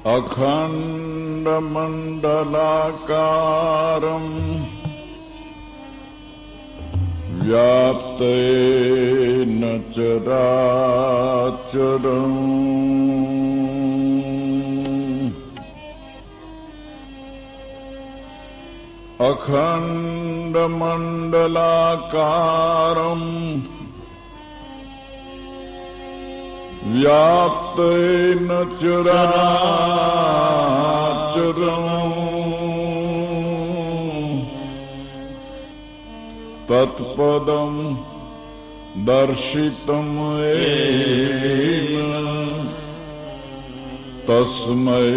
અખંડમંડલાકારમ વ્યાપ્તેન ચરાચરમ અખંડમંડલાકારમ વ્યાપ્તેન ચરાચરમ તત્પદમ દર્શિતમ N તસ્મૈ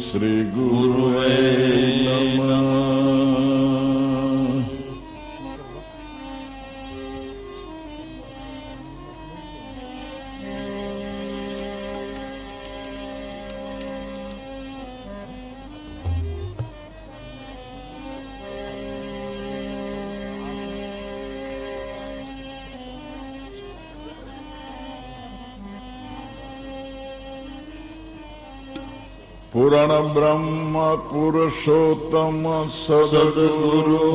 Shri ગુરુવે નમઃ. પૂર્ણ બ્રહ્મ પુરુષોત્તમ સદગુરુ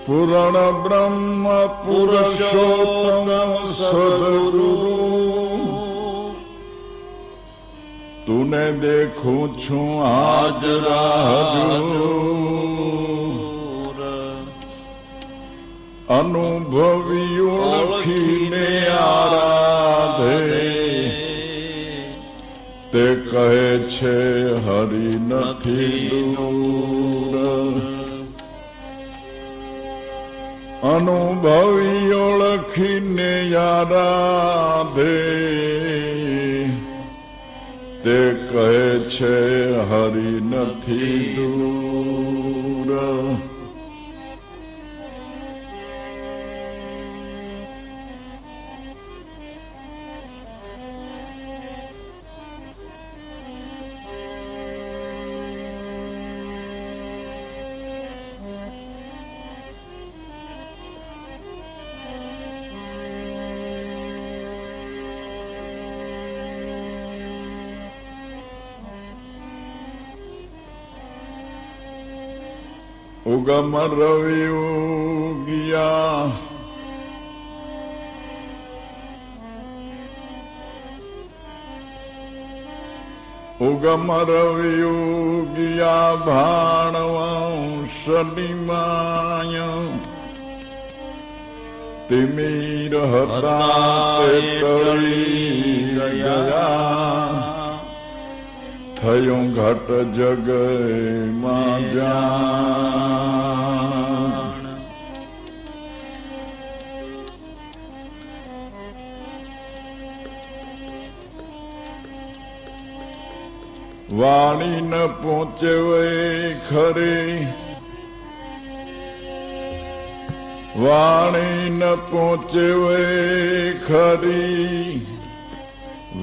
પૂર્ણ બ્રહ્મ પુરુષોત્તમ સદગુરુ તુને દેખું છું હાજરા હજૂર અનુભવી ઓળખીને આરાધે તે કહે છે હરિ નથી દૂર. અનુભવી ઓળખીને આરાધે તે કહે છે હરિ નથી દૂર. ઉગમ રવિ ઉગ્યા ઉગમ રવિ ઉગ્યા ભાણવંશનિમાય તિમિર હતા તે તળી ગયા થયું ઘટ જગમાં જાણ. વાણી ન પહોંચે ખરે વાણી ન પહોંચે ખરી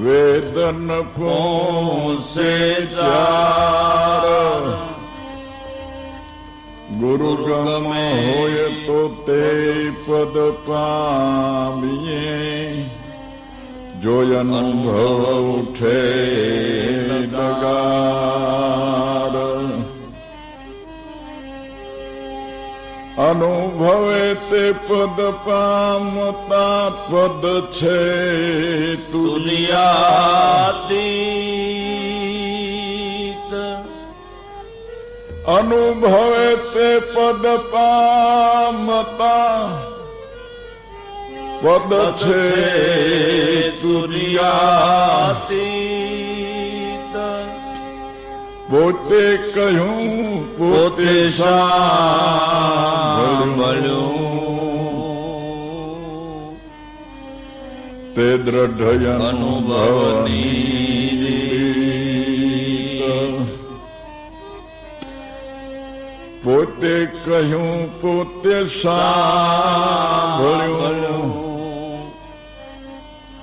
વેદન પહોંચે ચાર. ગુરુ ગમે હોય તો તે પદ પામીએ જોય અનુભવ ઉઠે ડગાર. અનુભવે તે પદ પામતા પદ છે તુર્યાતીત. અનુભવે તે પદ પામતા પદ છે તુર્યાતીત. પોતે કહ્યું પોતે સાંભળ્યું તે દ્રઢ અનુભવની. પોતે કહ્યું પોતે સાંભળ્યું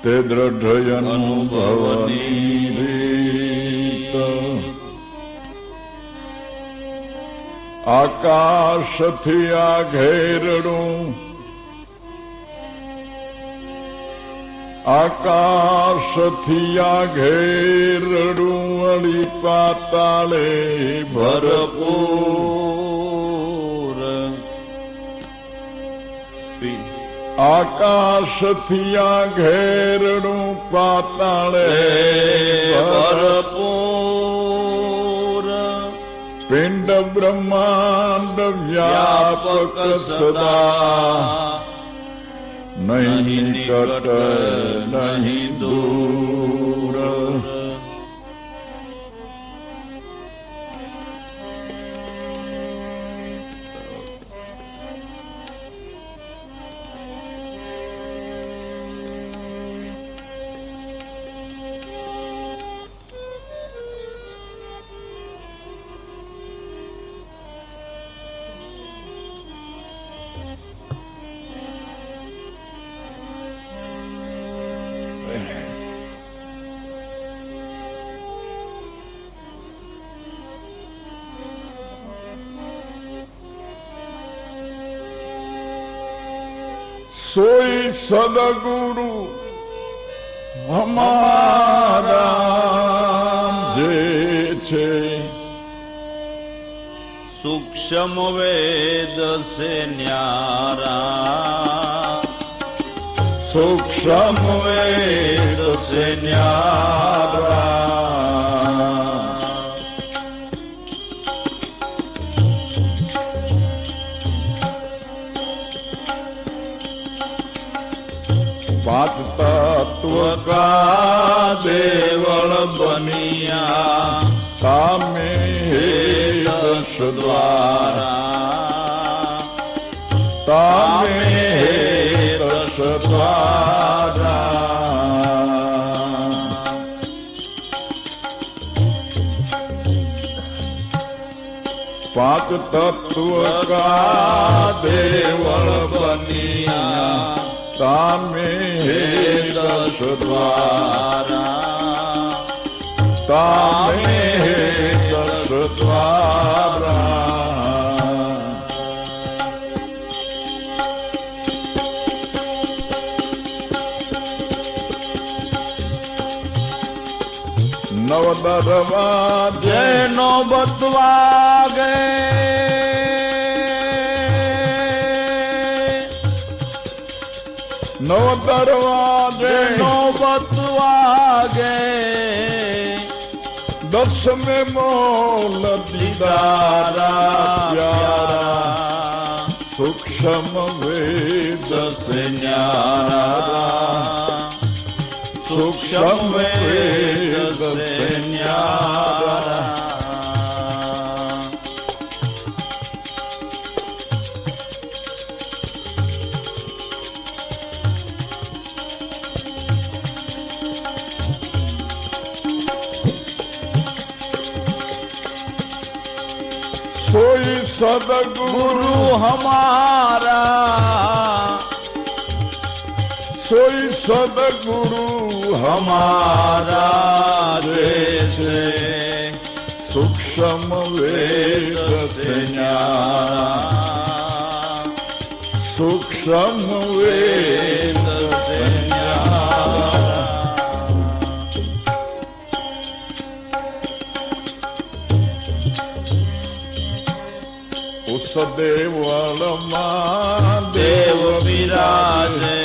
તે દ્રઢ અનુભવની. આકાશથી આ ઘેરડું આકાશથી આ ઘેરડું વળી પાતાળે ભરપૂર. આકાશથી આ ઘેરડું પાતાળે ભરપૂર. પિંડ બ્રહ્માંડ વ્યાપક સદા નહીં નિકટ નહીં દૂર. સોઈ સદગુરુ હમારા જે છે સૂક્ષ્મ વેદ સે ન્યારા. સૂક્ષ્મ વેદ સે ન્યારા. पात तत्व का देवल बनिया तामे दश द्वारा. तामे दश द्वारा. पात तत्व का देवल बनिया तामे दश द्वारा. तामे दश द्वारा. नव दरवाजे નો બતવાગે नव दरवाजे નોબત વાગે. दस में मोल दीदारा प्यारा. सूक्ष्म वेद से न्यारा. सूक्ष्म वेद से न्यारा. सोई सदगुरु हमारा. सोई सदगुरु हमारा जैसे सूक्ष्म वेद से न्यारा. सूक्ष्म वेद से न्यारा. उस देवल देव विराजे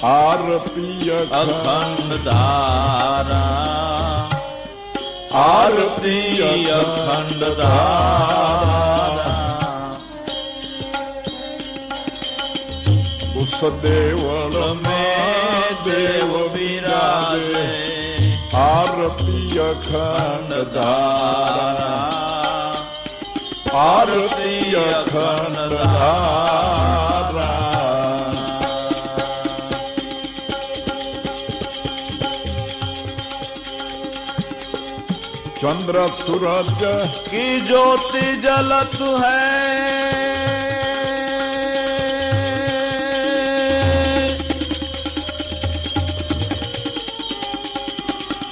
आरती अखंड धारा. आरती अखंड धारा. उस देवल में देव विराजे आरती अखंड धारा. आरती अखंड धारा. चंद्र सूरज की ज्योति जलत है.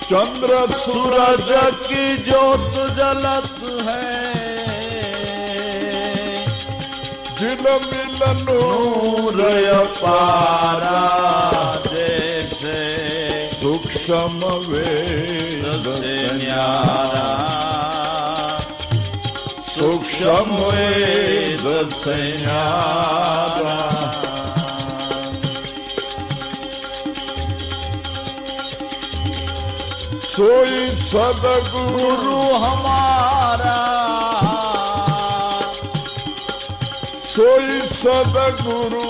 चंद्र सूरज की ज्योत जलत है. जिन मिलन नूर अपारा जैसे सूक्ष्म वेद से से न्यारा सूक्ष्म वेद से न्यारा सोई सदगुरु गुरु हमारा सोई सदगुरु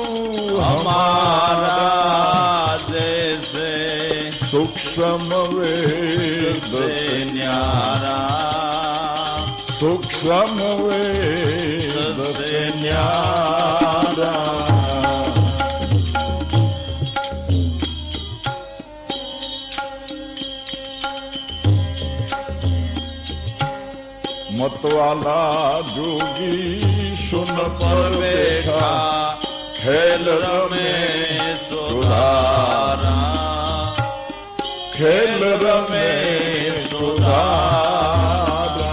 हमारा जैसे सूक्ष्म वेद से से न्यारा सूक्ष्म वेद से न्यारा मतवाला जोगी सुन पर बैठा खेल रमे सुधारा खेल रमे सुधारा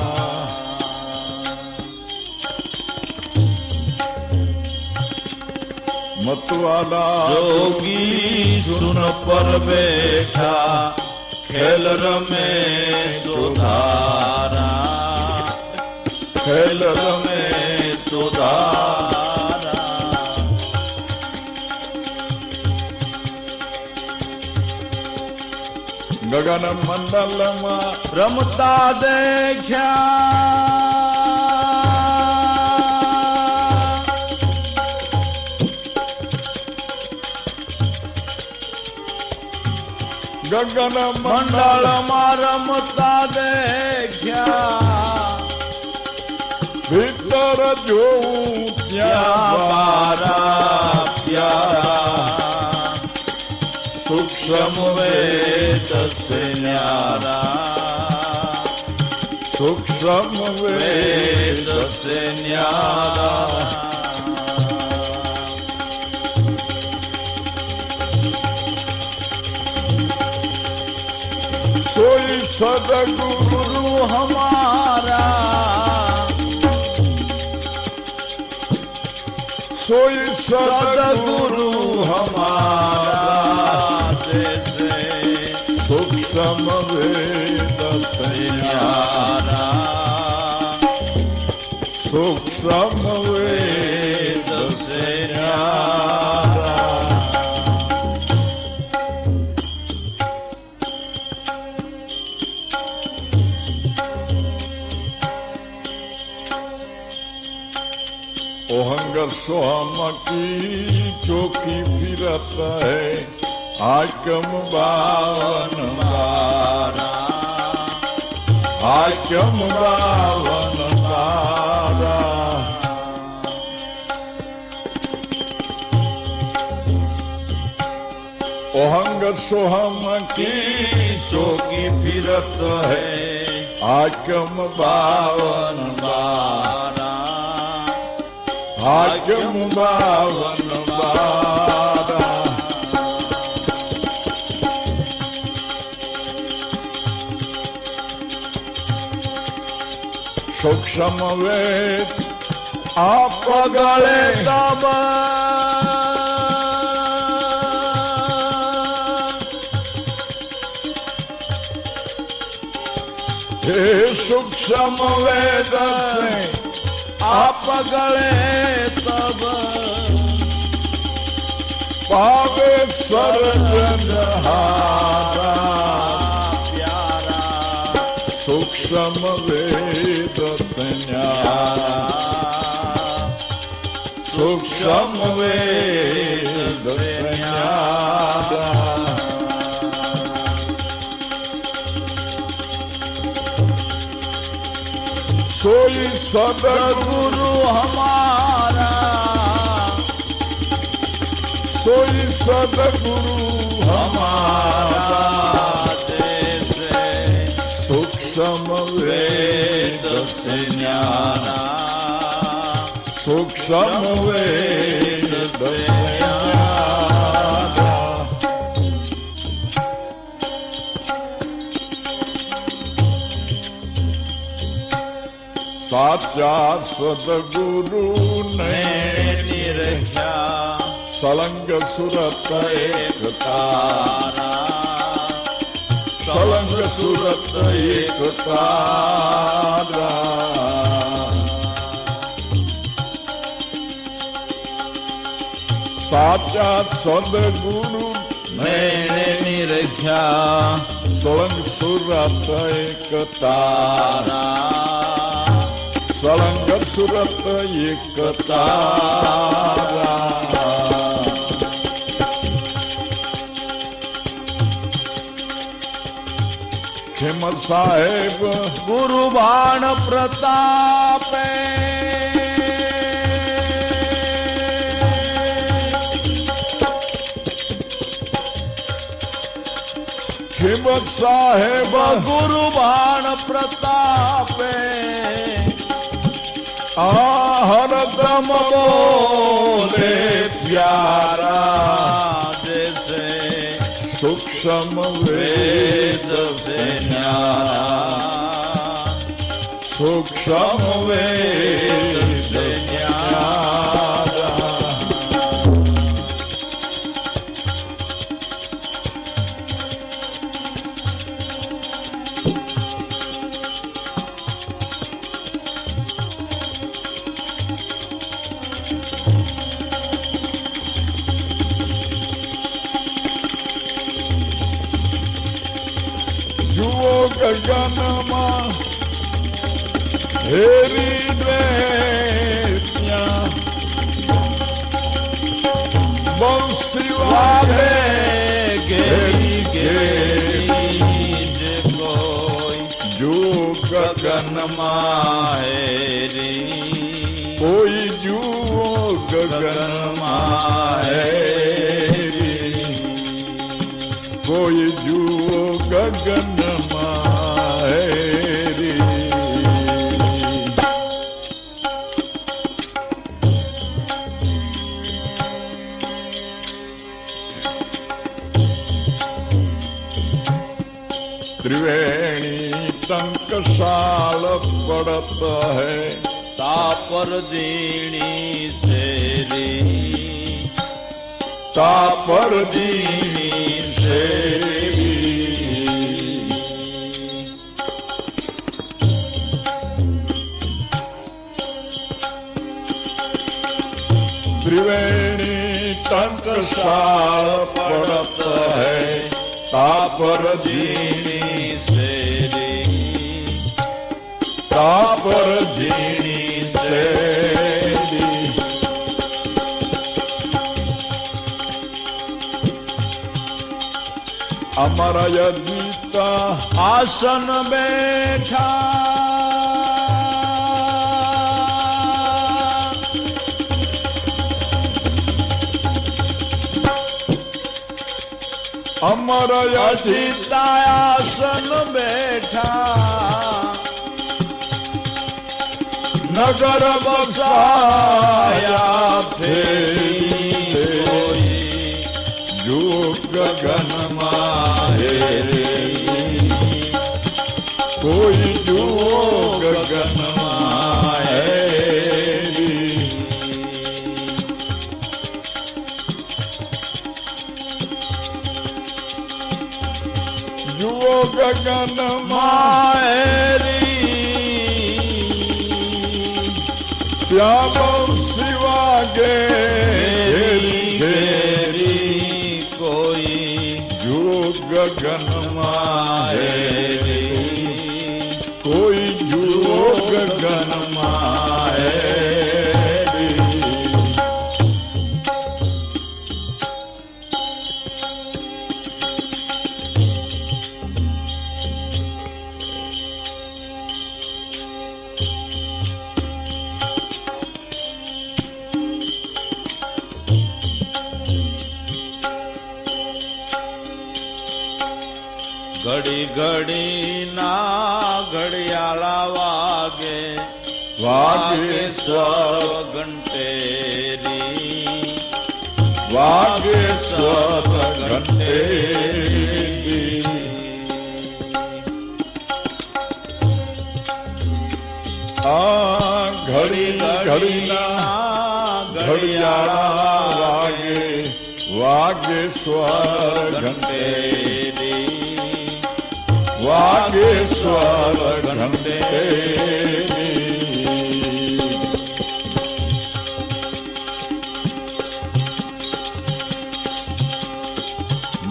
मतवाला जोगी सुन पर बैठा खेल रमे सुधारा खेल रमे सुधारा गगन मंडल में रमता देख्या गगन मंडल में रमता देख्या भीतर जो प्यारा प्यारा सूक्ष्म वेद से न्यारा सूक्ष्म वेद वेद से न्यारा सोई सदगुरु गुरु हमारा सोई सदगुरु हमारा जैसे सूक्ष्म वेद से न्यारा सूक्ष्म वेद वेद से न्यारा ओहंग सोहम की चौकी फिरत है हाकम बावन बारा हाकम बावन बारा ओहंग सोहम की की फिरत है हाकम बावन बारा हाकम बावन बारा सूक्ष्म वेद आप गले तब हे सूक्ष्म वेद से आप गले तब पावे सर्जनहारा प्यारा सूक्ष्म वेद से न्यारा सूक्ष्म वेद से न्यारा सोई सदगुरु हमारा सोई सदगुरु हमारा जैसे सूक्ष्म वेद वेद से न्यारा सूक्ष्म वेद से न्यारा साचा सदगुरु ने निरख्या सलंग सुरत एक तारा સુરત એક તારા સાચા સદગુરુ મેળે નિરખ્યા સળંગ સુરત એક તારા સળંગ સુરત એક તારા ખેમ સાહેબ ગુરુ બાણ પ્રતાપે ખેમ સાહેબ ગુરુ બાણ પ્રતાપે આ હરદમ બોલે પ્યારા જૈસે સૂક્ષ્મ વેદ વેદ से न्यारा સૂક્ષ્મ વેદ से न्यारा જુઓ ગગનમાં હેરી દ્વેત્યા બંસી વાગે गेरी गेरी जे कोई જુઓ ગગન गगन माहेरी કોઈ જુઓ ગગન माहेरी કોઈ જુઓ ગગન માહેરી ત્રિવેણી ટંકશાળ પડત હૈ तापर दीनी सेरी તાપર दीनी सेरी ત્રિવેણી ટંકશાળ પડત હૈ તાપર दीनी सेरी તાપર ઝીણી શેરી અમારા યજ્ઞિતા आसन बैठा અમારા યજ્ઞિતા अजिता आसन बैठा નગર બસાયા ફેરી कोई જો ગગનમાં હેરી કોઈ જુઓ ગગનમાં હેરી જુઓ ગગનમાં माहेरी ત્યાં બંસી વાગે घेरी ઘેરી घेरी कोई જો ગગનમાં હેરી કોઈ જુઓ ગગનમાં હેરી ઘડી ઘડી ના ઘડિયાળા વાગે વાગે સ્વર ઘંટેરી વાગે સ્વર ઘંટેરી આ ઘડી ઘડીના ઘડિયાળા વાગે વાગે સ્વર ઘંટે ઘંટેરી વાગેશ્વર ઘંટે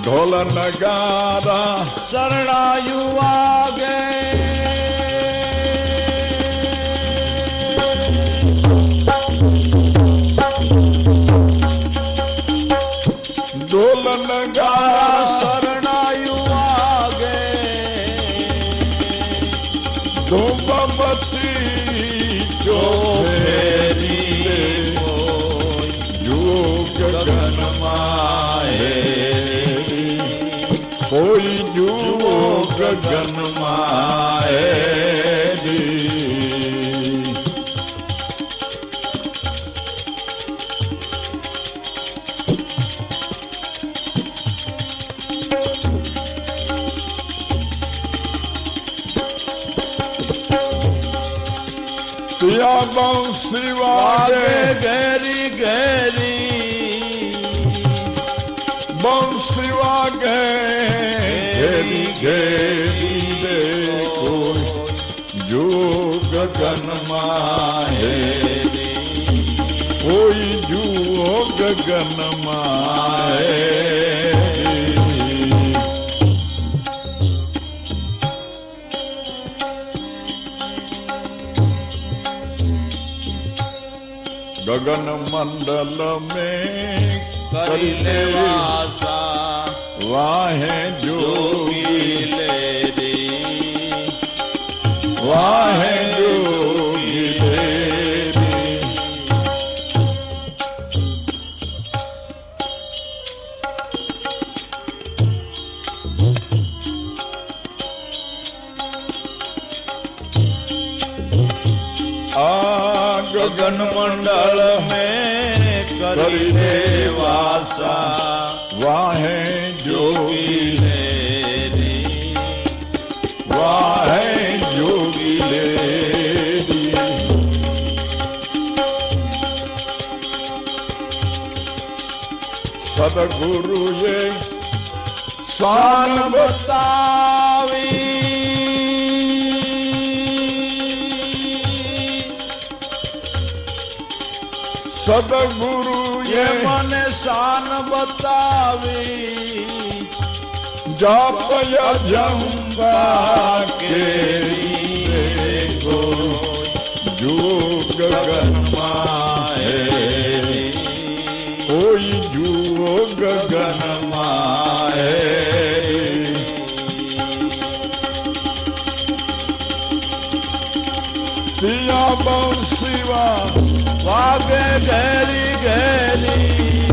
ઢોલ નગારા શરણાયુ વાગે ઢોલ નગારા શરણાયુ વાગે ધૂમબત્તી ચોફેરી જુઓ ગગનમાં હેરી કોઈ જુઓ ગગનમાં હેરી ત્યાં બંસી વાગે ઘેરી ઘેરી બંસી વાગે ઘેરી ઘેરી રે કોઈ જો ગગનમાં હેરી કોઈ જુઓ ગગનમાં હેરી गगन मंडल में કરી લેવાસા वाहे જોગી जोगी લેરી वाहे जोगी लेरी आ ગગન મંડળ મેં કરી લેવાસા वाहे જોગી जोगी લેરી वाहे जोगी लेरी सदगुरुए शान બતાવી સદગુરુએ મને શાન બતાવી જાપય જંબા કેરી ગો જો ગગનમાં હેરી કોઈ જુઓ ગગનમાં હેરી પિયા બંસીવા વાગે ઘેરી ઘેરી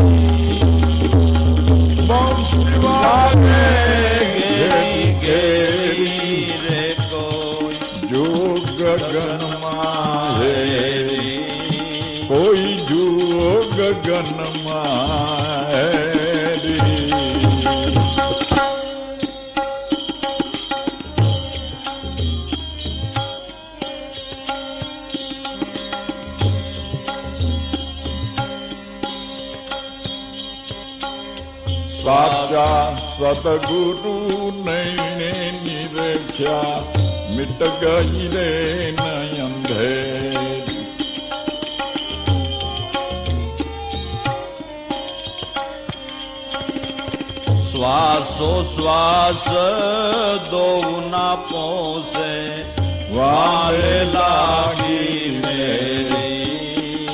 બંસી વાગે વાગે ઘેરી ઘેરી રે કોઈ જો ગગનમાં હેરી હેરી કોઈ જુઓ ગગનમાં હેરી સાચા સદગુરુ નૈને નિરખ્યા મિટ ગઈ રે નયન અંધેરી શ્વાસો શ્વાસ દોવ ના પોસે વાલે લાગી મેરી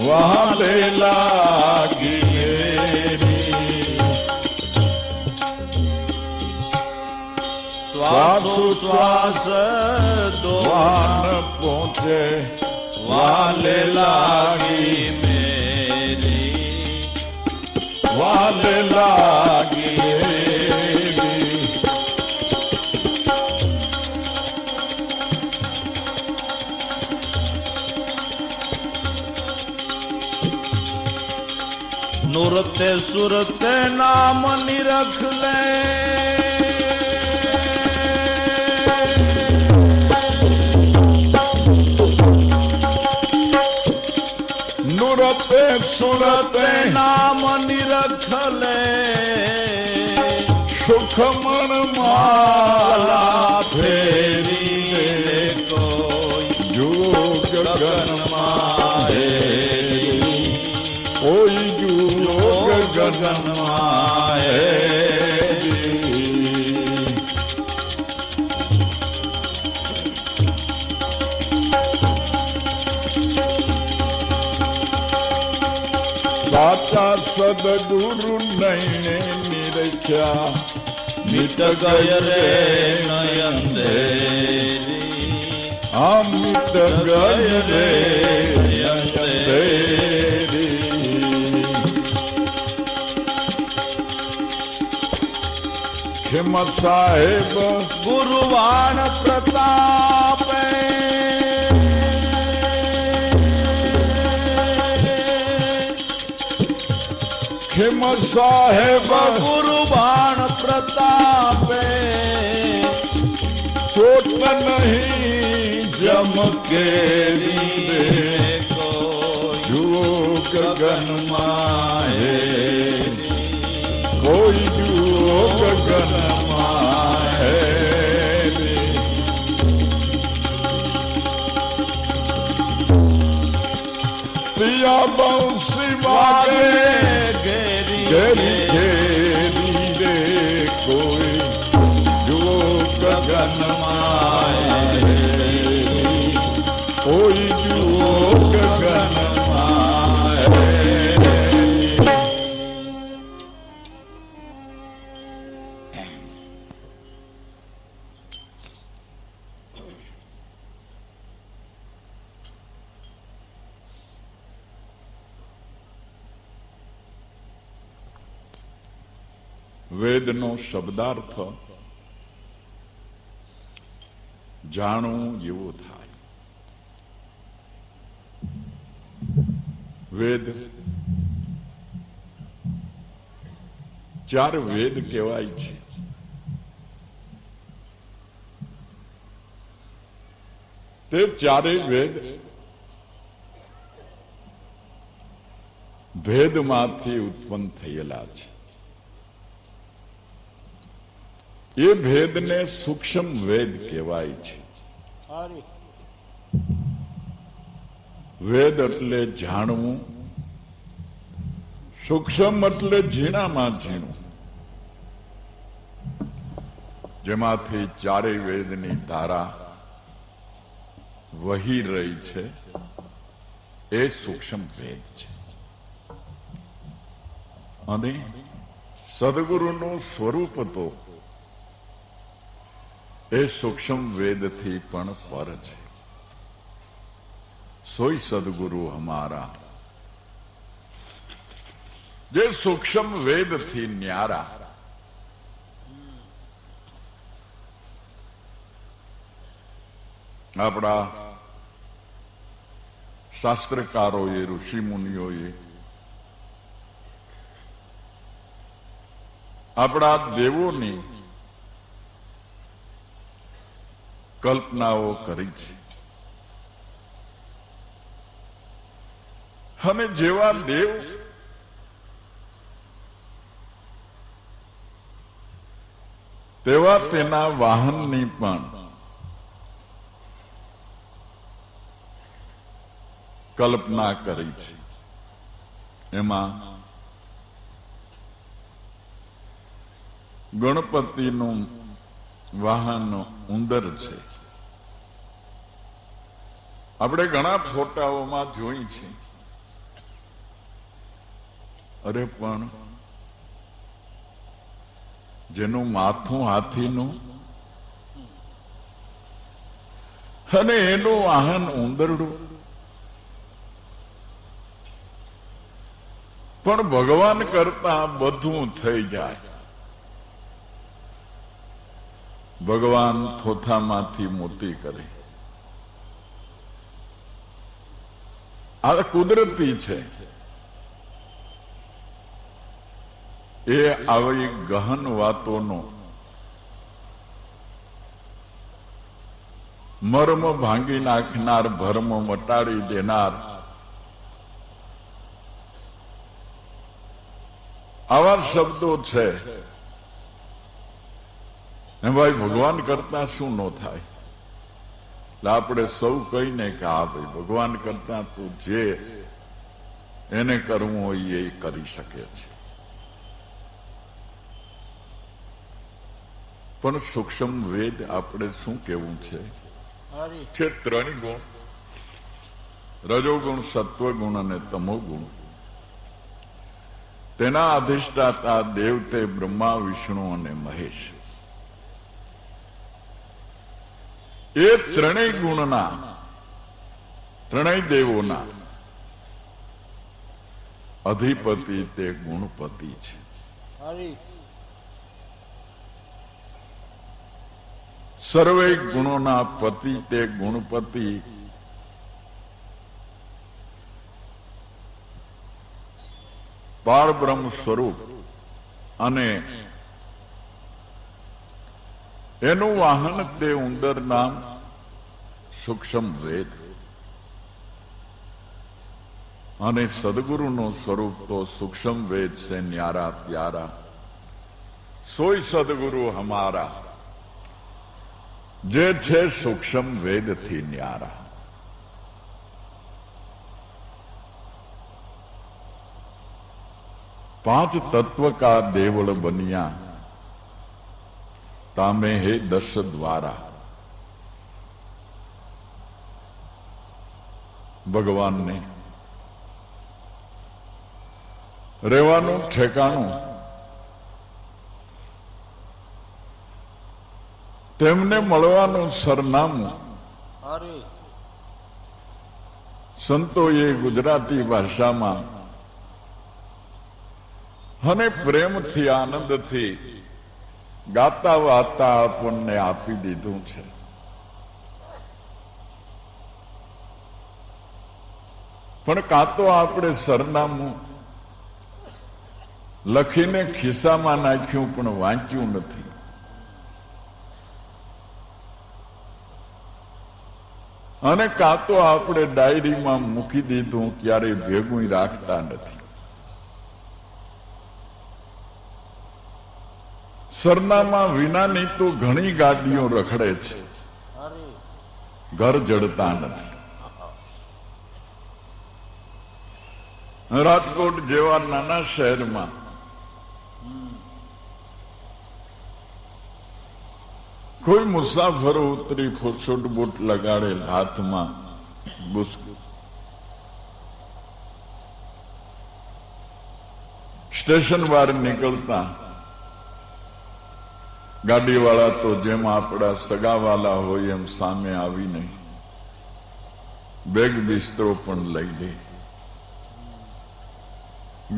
વાલે લાગી મેરી શ્વાસો શ્વાસ દો વાન પહોંચે વાલે લાગી મેરી વાલે લાગી નુરતે સુરતે નામ નિરખ લે નુરતે સુરતે નામ નિરખ લે સુખ ખમણ માલા માલા ફેરી લે કોઈ જુઓ ગગનમાં ગગનમાં કોઈ જુઓ ગગનમાં ગગનમાં સાચા સદગુરુ નયને નિરખ્યા મિટ ગય રે નયન દેરી અમિત ગય રે નયન દેરી ખેમ સાહેબ ગુરુવાણ પ્રતાપે ખેમ સાહેબ ગુરુવાણ પ્રતાપે ચોટ નહીં જમકે રે કોઈ જુઓ ગગનમાં હે કોઈ જુઓ ગગનમાં હે પિયા બંસી વાગે ઘેરી ઘેરી ઘેરી રે કોઈ જુઓ ગગનમાં હે કોઈ જુઓ ગગનમાં હે વેદનો શબ્દાર્થ જાણવું એવો થાય. વેદ ચાર વેદ કહેવાય છે. તે ચારેય વેદ ભેદમાંથી ઉત્પન્ન થયેલા છે. એ ભેદને સૂક્ષ્મ વેદ કહેવાય છે. વેદ એટલે જાણવું, સૂક્ષ્મ એટલે ઝીણામાં ઝીણું, જેમાંથી ચારેય વેદની ધારા વહી રહી છે. એ સૂક્ષ્મ વેદ છે. અને સદગુરુનું સ્વરૂપ તો એ સૂક્ષ્મ વેદથી પણ પર છે. સોય સદગુરુ હમારા, જે સૂક્ષ્મ વેદથી ન્યારા. આપણા શાસ્ત્રકારોએ, ઋષિ મુનિઓએ, આપણા દેવોની કલ્પનાઓ કરી છે. અને જેવા દેવ તેવા તેના વાહનની પણ કલ્પના કરી છે. એમાં ગણપતિનું વાહન ઉંદર છે. આપણે ઘણા ફોટાઓમાં જોઈ છે. અરે પણ જેનું માથું હાથીનું અને એનું વાહન ઉંદરડું, પણ ભગવાન કરતા બધું થઈ જાય. ભગવાન થોથામાંથી મોતી કરે. આ કુદરતી છે. એ આવી ગહન વાતોનો મર્મ ભાંગી નાખનાર, ભર્મ મટાડી દેનાર આવા શબ્દો છે હે ભાઈ, ભગવાન કરતા શું ન થાય? એટલે આપણે સૌ કહીને કે હા ભાઈ, ભગવાન કરતા તો જે એને કરવું હોય એ કરી શકે છે. પણ સૂક્ષ્મ વેદ આપણે શું કેવું છે? છે ત્રણ ગુણ: રજોગુણ, સત્વગુણ અને તમોગુણ. તેના અધિષ્ઠાતા દેવ તે બ્રહ્મા, વિષ્ણુ અને મહેશ. એ ત્રણેય ગુણના, ત્રણેય દેવોના અધિપતિ તે ગુણપતિ છે. સર્વે ગુણોના પતિ તે ગુણપતિ. પારબ્રહ્મ સ્વરૂપ અને એનું વાહન તે ઉંદર નામ સૂક્ષ્મ વેદ. અને સદગુરુનું સ્વરૂપ તો સૂક્ષ્મ વેદ સે ન્યારા પ્યારા, સોય સદગુરુ હમારા. જે છે સૂક્ષ્મ વેદ થી ન્યારા. પાંચ તત્વ કા દેવળ બનિયા, તામે હે દસ દ્વારા. ભગવાનને રહેવાનું ઠેકાણું, તેમને મળવાનું સરનામું સંતોએ ગુજરાતી ભાષામાં અને પ્રેમથી, આનંદથી ગાતા વાતા આપણને આપી દીધું છે. પણ કાં તો આપણે સરનામું લખીને ખિસ્સામાં નાખ્યું પણ વાંચ્યું નથી. અને કાં તો આપણે ડાયરીમાં મૂકી દીધું, ક્યારેય ભેગું રાખતા નથી. સરનામા વિનાની તો ઘણી ગાડીઓ રખડે છે, ઘર જડતા નથી. રાજકોટ જેવા નાના શહેરમાં કોઈ મુસાફરો ઉતરી ફૂટ બૂટ લગાડેલ, હાથમાં બુસ્ક, સ્ટેશન બહાર નીકળતા ગાડીવાળા તો જેમ આપણા સગાવાલા હોય એમ સામે આવીને બેગ બિસ્તરો પણ લઈ લે,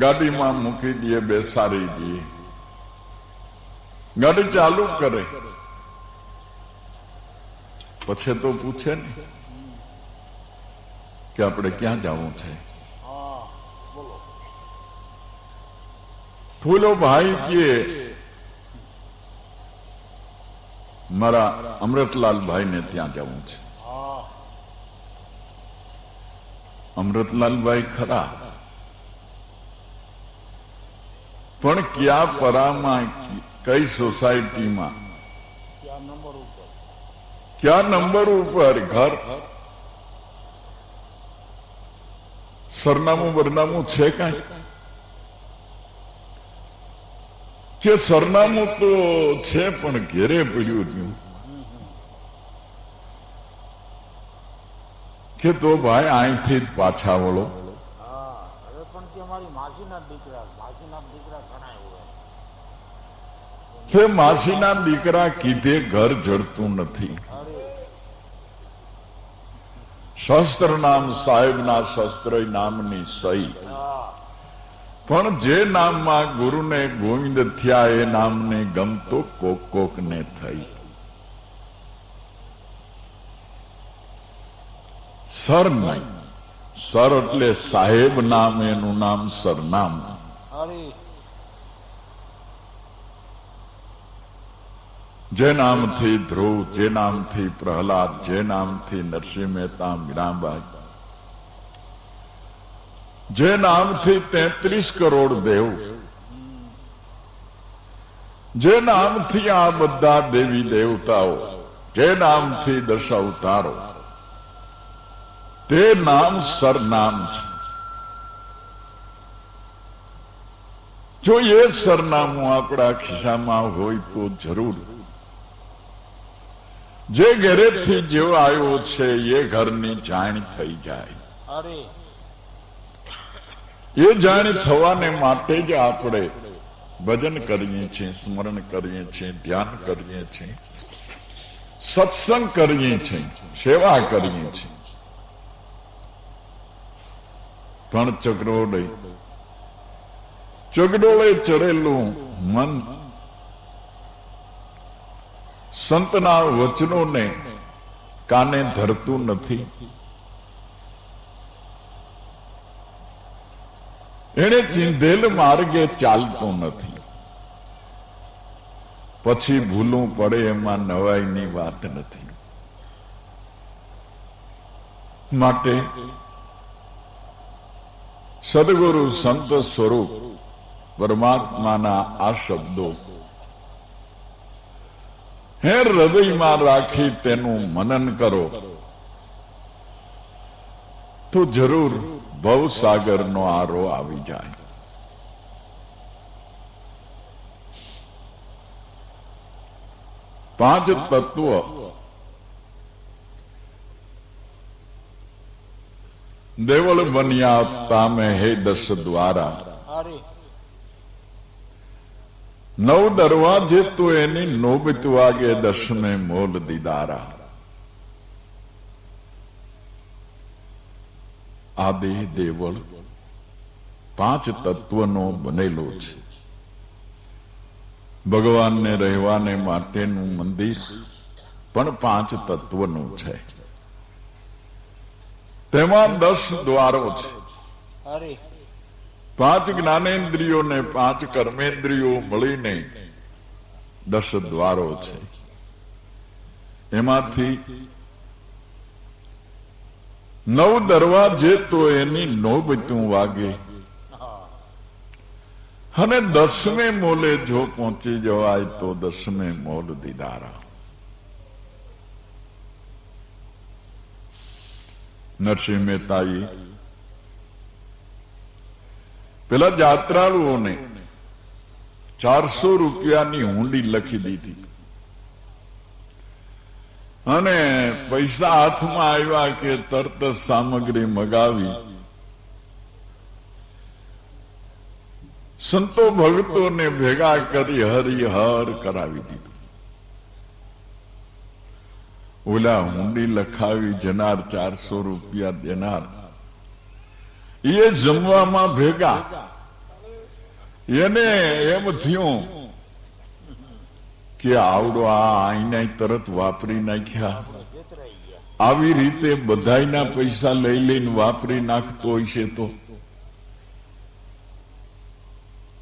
ગાડીમાં મૂકી દે, બેસાડી દે, ગાડી ચાલુ કરે. પછી તો પૂછે ને કે આપણે ક્યાં જવું છે. ફૂલો ભાઈ કે મારા અમૃતલાલ ભાઈ ને ત્યાં જવું છે. અમૃતલાલભાઈ ખરા, પણ ક્યાં પરામાં, કઈ સોસાયટીમાં, ક્યાં નંબર ઉપર ઘર, સરનામું બરનામું છે કઈ? કે સરનામું તો છે પણ ઘેરે પડ્યું હતું. કે તો ભાઈ અહીંથી જ પાછા વળો. કે માસીના દીકરા કીધે ઘર જડતું નથી. શસ્ત્ર નામ સાહેબના શસ્ત્ર નામની સહી, પણ જે નામમાં ગુરુને ગોવિંદ થયા એ નામને ગમતો કોક કોક ને થઈ. સર નહીં, સર એટલે સાહેબ નામ, એનું નામ સરનામ. જે નામથી ધ્રુવ, જે નામથી પ્રહલાદ, જે નામથી નરસિંહ મહેતા, મીરાબાઈ, જે નામથી 33 કરોડ દેવ, જે નામથી આ બધા દેવી દેવતાઓ, જે નામથી દશ અવતારો, તે નામ સરનામ છે. જો એ સરનામું આપણા ખિસ્સામાં હોય તો જરૂર જે ઘરેથી જેવો આવ્યો છે એ ઘરની જાણ થઈ જાય. અરે એ જાણ થવાને માટે જ આપણે ભજન કરીએ છીએ, સ્મરણ કરીએ છીએ, ધ્યાન કરીએ છીએ, સત્સંગ કરીએ છીએ, સેવા કરીએ છીએ. પણ ચગડોળે ચડેલું મન સંતના વચનોને કાને ધરતું નથી. એને ચીંધેલ માર્ગે ચાલતું નથી. પછી ભૂલું પડે એમાં નવાઈની વાત નથી. માટે સદગુરુ સંત સ્વરૂપ પરમાત્માના આ શબ્દો હે હૃદયમાં રાખી તેનું મનન કરો તો જરૂર ભવસાગરનો આરો આવી જાય. પાંચ તત્વ દેવળ બન્યા તામે હે દશ દ્વારા. નવ દરવાજે તો એની નોબત વાગે દશમે મોલ દીદારા. આ દેહ દેવળ પાંચ તત્વનો બનેલો છે. ભગવાનને રહેવાને માટેનું મંદિર પણ પાંચ તત્વનું છે. તેમાં 10 દ્વારો છે. પાંચ જ્ઞાનેન્દ્રિયો ને પાંચ કર્મેન્દ્રિયો મળીને 10 દ્વારો છે. એમાંથી 9 દરવાજે તો એની નોબતું વાગે અને 10મે મોલે જો પહોંચી જવાય તો 10મે મોલ દીદારા. નરસિંહ મહેતાએ પેલા જાત્રાળુઓને 400 રૂપિયાની હુંડી લખી દીધી અને પૈસા હાથમાં આવ્યા કે તરત સામગ્રી મગાવી સંતો ભક્તોને ભેગા કરી હરિહર કરાવી દીધું. ઓલા હુંડી લખાવી જનાર 400 રૂપિયા દેનાર એ જમવામાં ભેગા. એને એમ થયું કે આવડો આ આઈના તરત વાપરી નાખ્યા. આવી રીતે બધાયના પૈસા લઈ લઈને વાપરી નાખતો હોય છે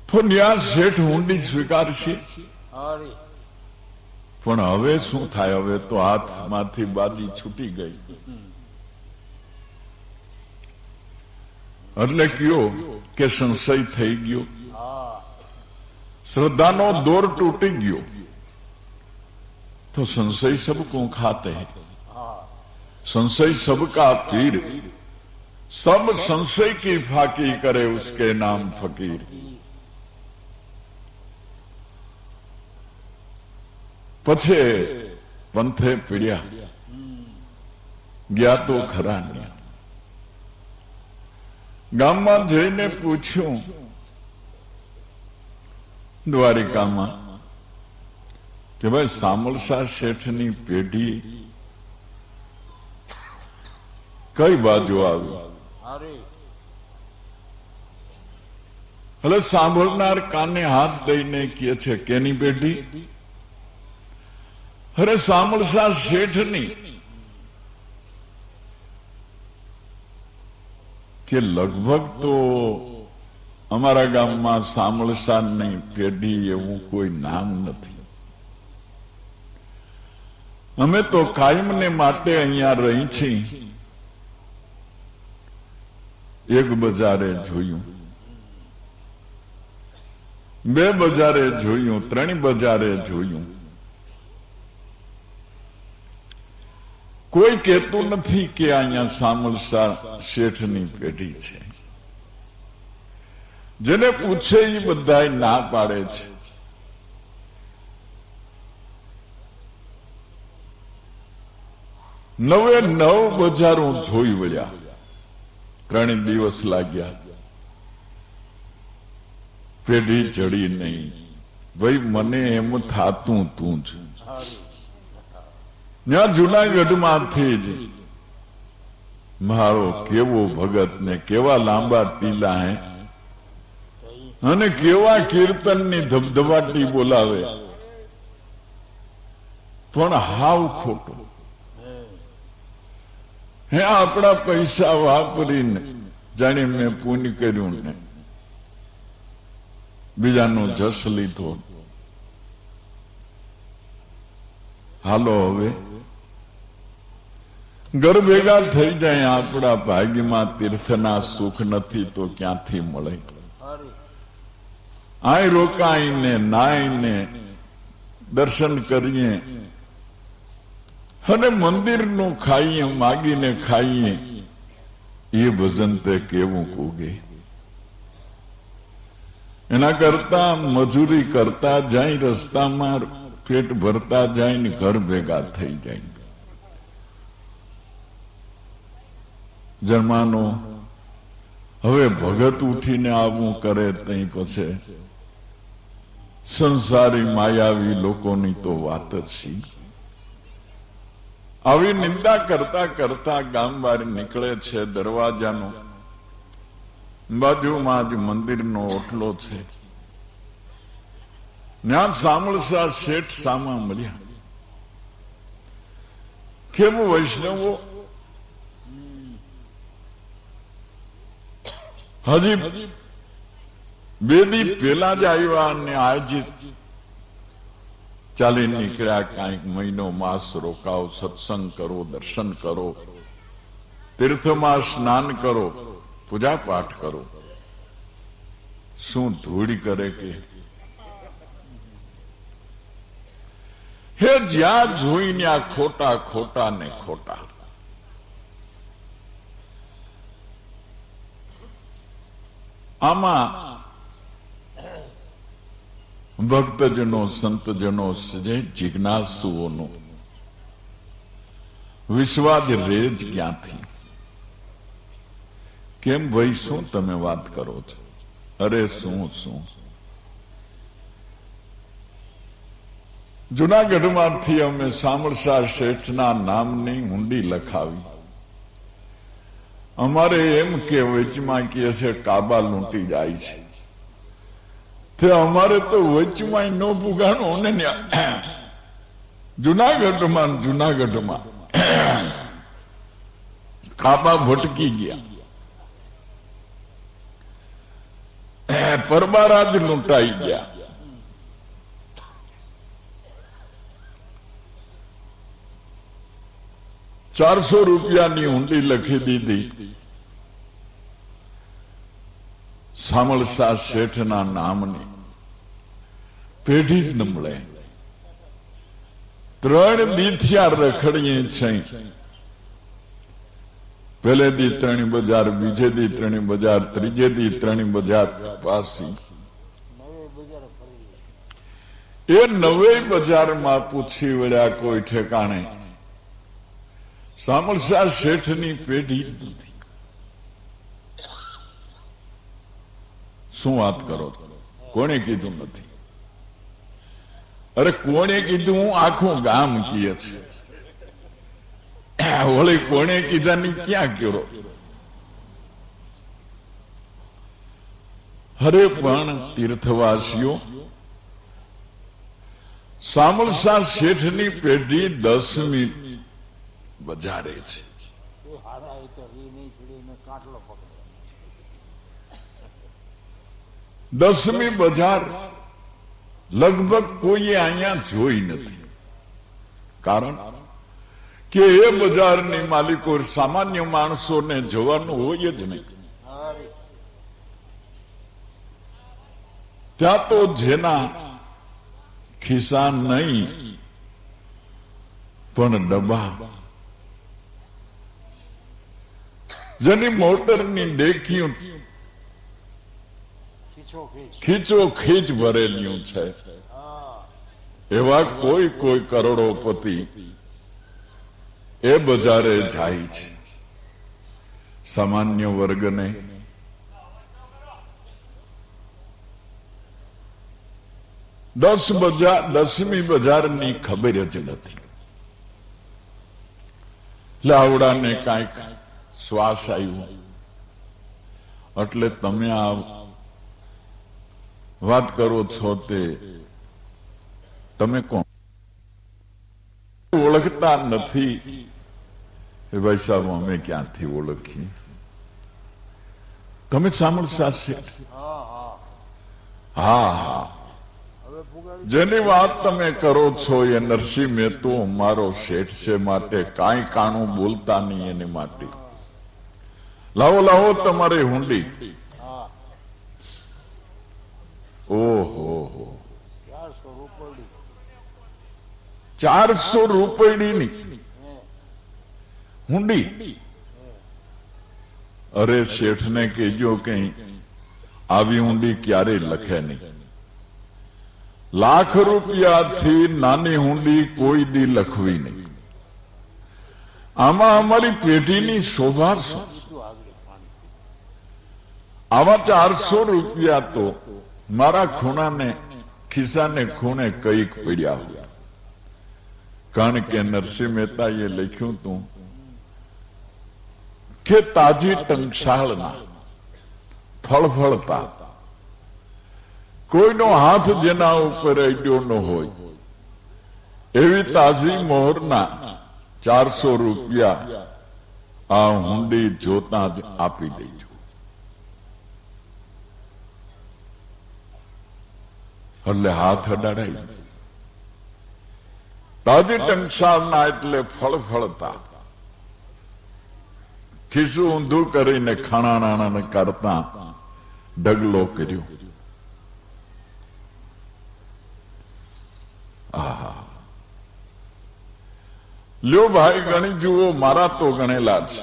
તો ન્યા શેઠ હુંડી સ્વીકારશે. પણ હવે શું થાય? હવે તો હાથમાંથી બાજી છૂટી ગઈ. એટલે કયો કે સંશય થઈ ગયો, શ્રદ્ધાનો દોર તૂટી ગયો. તો संशय सबको खाते हैं, संशय सबका पीर, सब संशय की फाकी करे उसके नाम फकीर. पछे पंथे पीड़्या ગયા તો ખરા. ગામમાં જઈને પૂછ્યું દ્વારિકામાં કે ભાઈ સામલસા શેઠની પેઢી કઈ બાજુ આવી? એટલે સાંભળનાર કાને હાથ દઈને કહે છે કેની પેઢી? અરે સામલસા શેઠની. કે લગભગ તો અમારા ગામમાં સામલસાની પેઢી એવું કોઈ નામ નથી. અમે તો કાયમને માટે અહીંયા રહી છીએ. એક બજારે જોયું બે બજારે જોયું, ત્રણ બજારે જોયું, કોઈ કહેતું નથી કે અહીંયા સામલસા શેઠની પેઢી છે. જેને પૂછે એ બધા ના પાડે છે. નવે નવ બજારો જોઈ વળ્યા, 3 દિવસ લાગ્યા, પેઢી ચડી નહીં. ભાઈ મને એમ થાતું તું જ. ત્યાં જુનાગઢમાંથી જ મારો કેવો ભગત ને કેવા લાંબા ટીલા હે અને કેવા કીર્તનની ધબધબાટી બોલાવે, પણ હાવ ખોટું. હે આપણા પૈસા વાપરીને જાણે મેં પુણ્ય કર્યું ને બીજાનો જસ લીધો. હાલો હવે ઘર ભેગા થઈ જાય. આપણા ભાગ્યમાં તીર્થના સુખ નથી તો ક્યાંથી મળે? આય રોકાઈને નાઈને દર્શન કરીએ અને મંદિરનું ખાઈએ, માગીને ખાઈએ, એ ભજન તે કેવું કૂગે. એના કરતા મજૂરી કરતા જાય, રસ્તામાં પેટ ભરતા જાય ને ઘર ભેગા થઈ જાય. જન્માનો હવે ભગત ઉઠીને આવું કરે તઈ પછી સંસારી માયાવી લોકોની તો વાત જ છે. આવી નિંદા કરતા કરતા ગામ બહાર નીકળે છે. દરવાજાનો બાજુમાં જ મંદિરનો ઓટલો છે. ત્યાં સામળસા શેઠ સામા મળ્યા. કેમ વૈષ્ણવો હજી 2 દી પેલા જ આવ્યા અને આજે ચાલી નીકળ્યા. કાંઈક મહિનો માસ રોકાઓ, સત્સંગ કરો, દર્શન કરો, તીર્થમાં સ્નાન કરો, પૂજા પાઠ કરો. શું ધૂળ કરે કે હે જ્યાં જોઈને આ ખોટા ખોટા ને ખોટા. આમાં ભક્તજનો સંતજનો સજે જિજ્ઞાસુઓનો વિશ્વાસ રહે જ ક્યાંથી? કેમ ભાઈ શું તમે વાત કરો છો? અરે શું શું જુનાગઢમાંથી અમે સામળસા શેઠના નામની ઊંડી લખાવી. અમારે એમ કે વચમાં કે છે કાબા લૂંટી જાય છે, તે અમારે તો વચમાં ન પુગાણો ને જુનાગઢમાં કાબા ભટકી ગયા, પરબારા જ લૂંટાઈ ગયા. ₹400 ઊંડી લખી દીધી. સામળસા શેઠના નામની પેઢી જ ન મળે. 3 દી થયા રખડીએ છે. પહેલે દી 3 બજાર, બીજે દી 3 બજાર, ત્રીજે દી 3 બજાર પાસી. એ 9 બજારમાં પૂછી વળ્યા, કોઈ ઠેકાણે સામળસા શેઠની પેઢી નથી. શું વાત કરો? કોણે કીધું નથી? અરે કોણે કીધું? હું આખું ગામ કીએ છે. વળી કોણે કીધાની ક્યાં કર્યો? હરે પણ તીર્થવાસીઓ, સામળસા શેઠની પેઢી 10મી બજારે છે. 10મી બજાર લગભગ કોઈએ અહીંયા જોઈ નથી. કારણ કે એ બજારની માલિકો સામાન્ય માણસોને જવાનું હોય જ નહીં. ત્યાં તો જેના ખિસ્સા નહીં પણ ડબ્બા, જેની મોટરની ડેકીયું ખીચો ખીચ ભરેલું છે, એવા કોઈ કોઈ કરોડોપતિ એ બજારે જાય છે. સામાન્ય વર્ગને દસમી બજારની ખબર જ નથી. લાવડાને કાંઈક શ્વાસ આવ્યો એટલે તમે આ વાત કરો છો તે તમે કોણ? ઓળખતા નથી. એ ભાઈ સાહેબ અમે ક્યાંથી ઓળખીએ? તમે સાંભળશા શેઠ? હા હા, જેની વાત તમે કરો છો એ નરસિંહ મહેતો મારો શેઠ છે, માટે કાંઈ કાણું બોલતા નહીં એની માટે. લાવો લાવો તમારી હુંડી. ઓહો, 400 રૂપિયાની હુંડી. અરે શેઠને કહેજો કે આવી હુંડી ક્યારે લખે નહીં. ₹1,00,000થી નાની હુંડી કોઈ દી લખવી નહીં. આમાં અમારી પેઢીની શોભા શું? આવા 400 રૂપિયા તો મારા ખૂણાને ખિસ્સાને ખૂણે કઈક પડ્યા હોય. કારણ કે નરસિંહ મહેતાએ લખ્યું હતું કે તાજી ટંકશાળના ફળફળતા કોઈનો હાથ જેના ઉપર અડ્યો ન હોય એવી તાજી મોહરના 400 રૂપિયા આ હુંડી જોતા જ આપી દેજો. એટલે હાથ અડાડાય. તાજી ટંકશાળના એટલે ફળફળતા. ખિસ્સું ઊંધું કરીને ખાણાણાને કરતા ઢગલો કર્યો. આહા, લ્યો ભાઈ ગણી જુઓ, મારા તો ગણેલા છે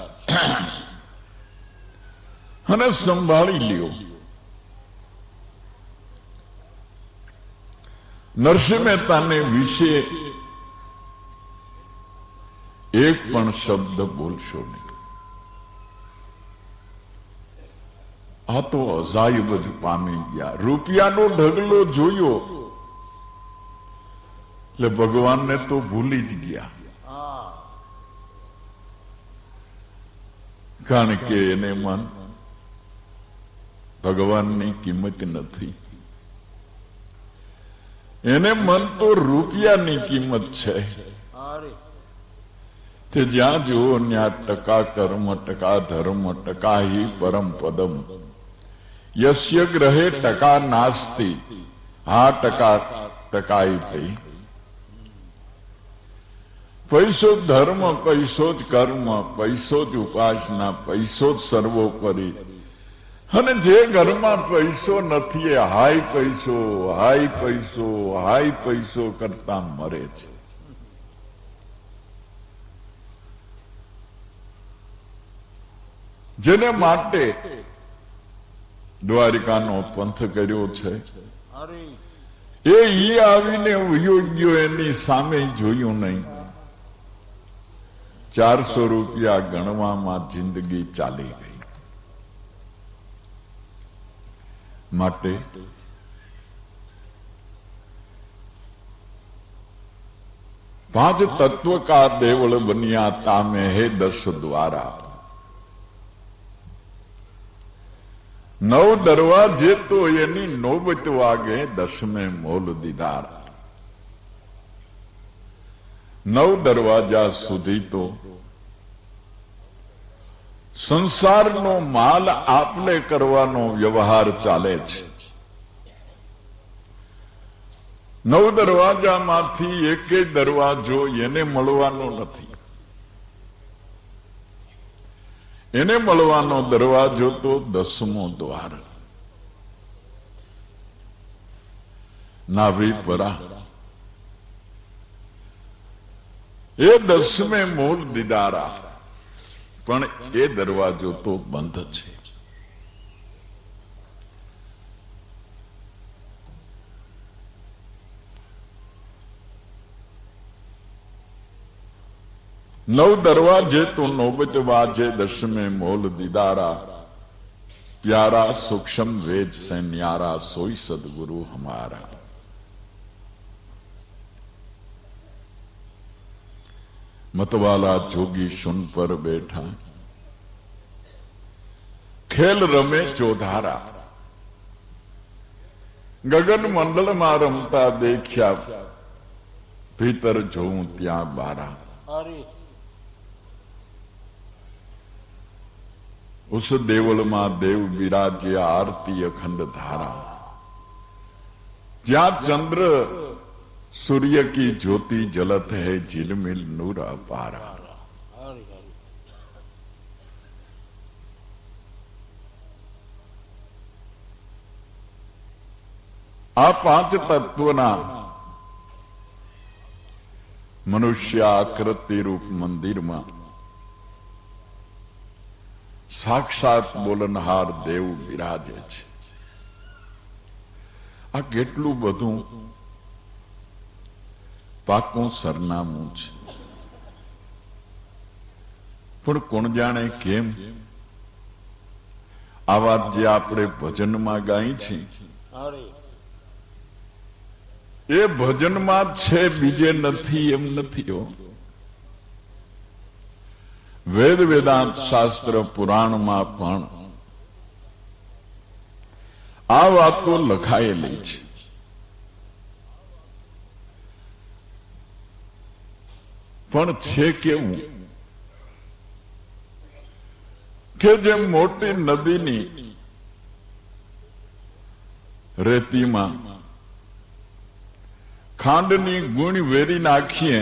અને સંભાળી લ્યો. નરસિંહ મહેતાને વિશે એક પણ શબ્દ બોલશો નહીં. આ તો અજાયબ જ પામી ગયા. રૂપિયાનો ઢગલો જોયો એટલે ભગવાનને તો ભૂલી જ ગયા. કારણ કે એને મન ભગવાનની કિંમત નથી. એને મન તો રૂપિયાની કિંમત છે. તે જ્યાં જુઓ ત્યાં ટકા કર્મ, ટકા ધર્મ, ટકા હિ પરમ પદમ, યસ્ય ગ્રહે ટકા નાસ્તિ. હા, ટકા ટકાઈ થઈ. પૈસો જ ધર્મ, પૈસો જ કર્મ, પૈસો જ ઉપાસના, પૈસો જ સર્વોપરી. અને જે ઘરમાં પૈસો નથી એ હાય પૈસો, હાય પૈસો, હાય પૈસો કરતા મરે છે. જેને માટે દ્વારિકાનો પંથ કર્યો છે એ ઈ આવીને વયો ગયો, એની સામે જોયું નહીં. 400 રૂપિયા ગણવામાં જિંદગી ચાલી ગઈ. માટે પાંચ તત્વ કા દેવળ બન્યા તામે હે 10 દ્વારા. 9 દરવાજે તો એની નોબત વાગે 10મે મોલ દીદાર. 9 દરવાજા સુધી તો સંસારનો માલ આપલે કરવાનો વ્યવહાર ચાલે છે. 9 દરવાજામાંથી એકેય દરવાજો એને મળવાનો નથી. એને મળવાનો દરવાજો તો 10મો દ્વાર. નાભી પરા એ 10મે મૂળ દીદારા, પણ એ દરવાજો તો બંધ છે. નવ દરવાજે તો નોબત વાજે, 10મે મોલ દીદારા. પ્યારા સૂક્ષ્મ વેદ સે ન્યારા, સોઈ સદગુરુ હમારા. मतवाला जोगी सुन पर बैठा, खेल रमे चौधारा. गगन मंडल में रमता देखा, भीतर जोऊं त्या बारा. उस देवल में देव विराजे, आरती अखंड धारा. ज्या चंद्र सूर्य की ज्योति जलत है, झिलमिल नूर अपारा. आ 5 तत्वना मनुष्य आकृति रूप मंदिर में साक्षात बोलनहार देव विराजे छे. आ કેટલું બધું પાકું સરનામું છે, પણ કોણ જાણે કેમ આ વાત જે આપણે ભજનમાં ગાઈ છે એ ભજનમાં છે, બીજે નથી એમ નથી. હો, વેદ વેદાંત શાસ્ત્ર પુરાણમાં પણ આ વાતો લખાયેલી છે. પણ છે કેવું કે જેમ મોટી નદીની રેતીમાં ખાંડની ગુણ વેરી નાખીએ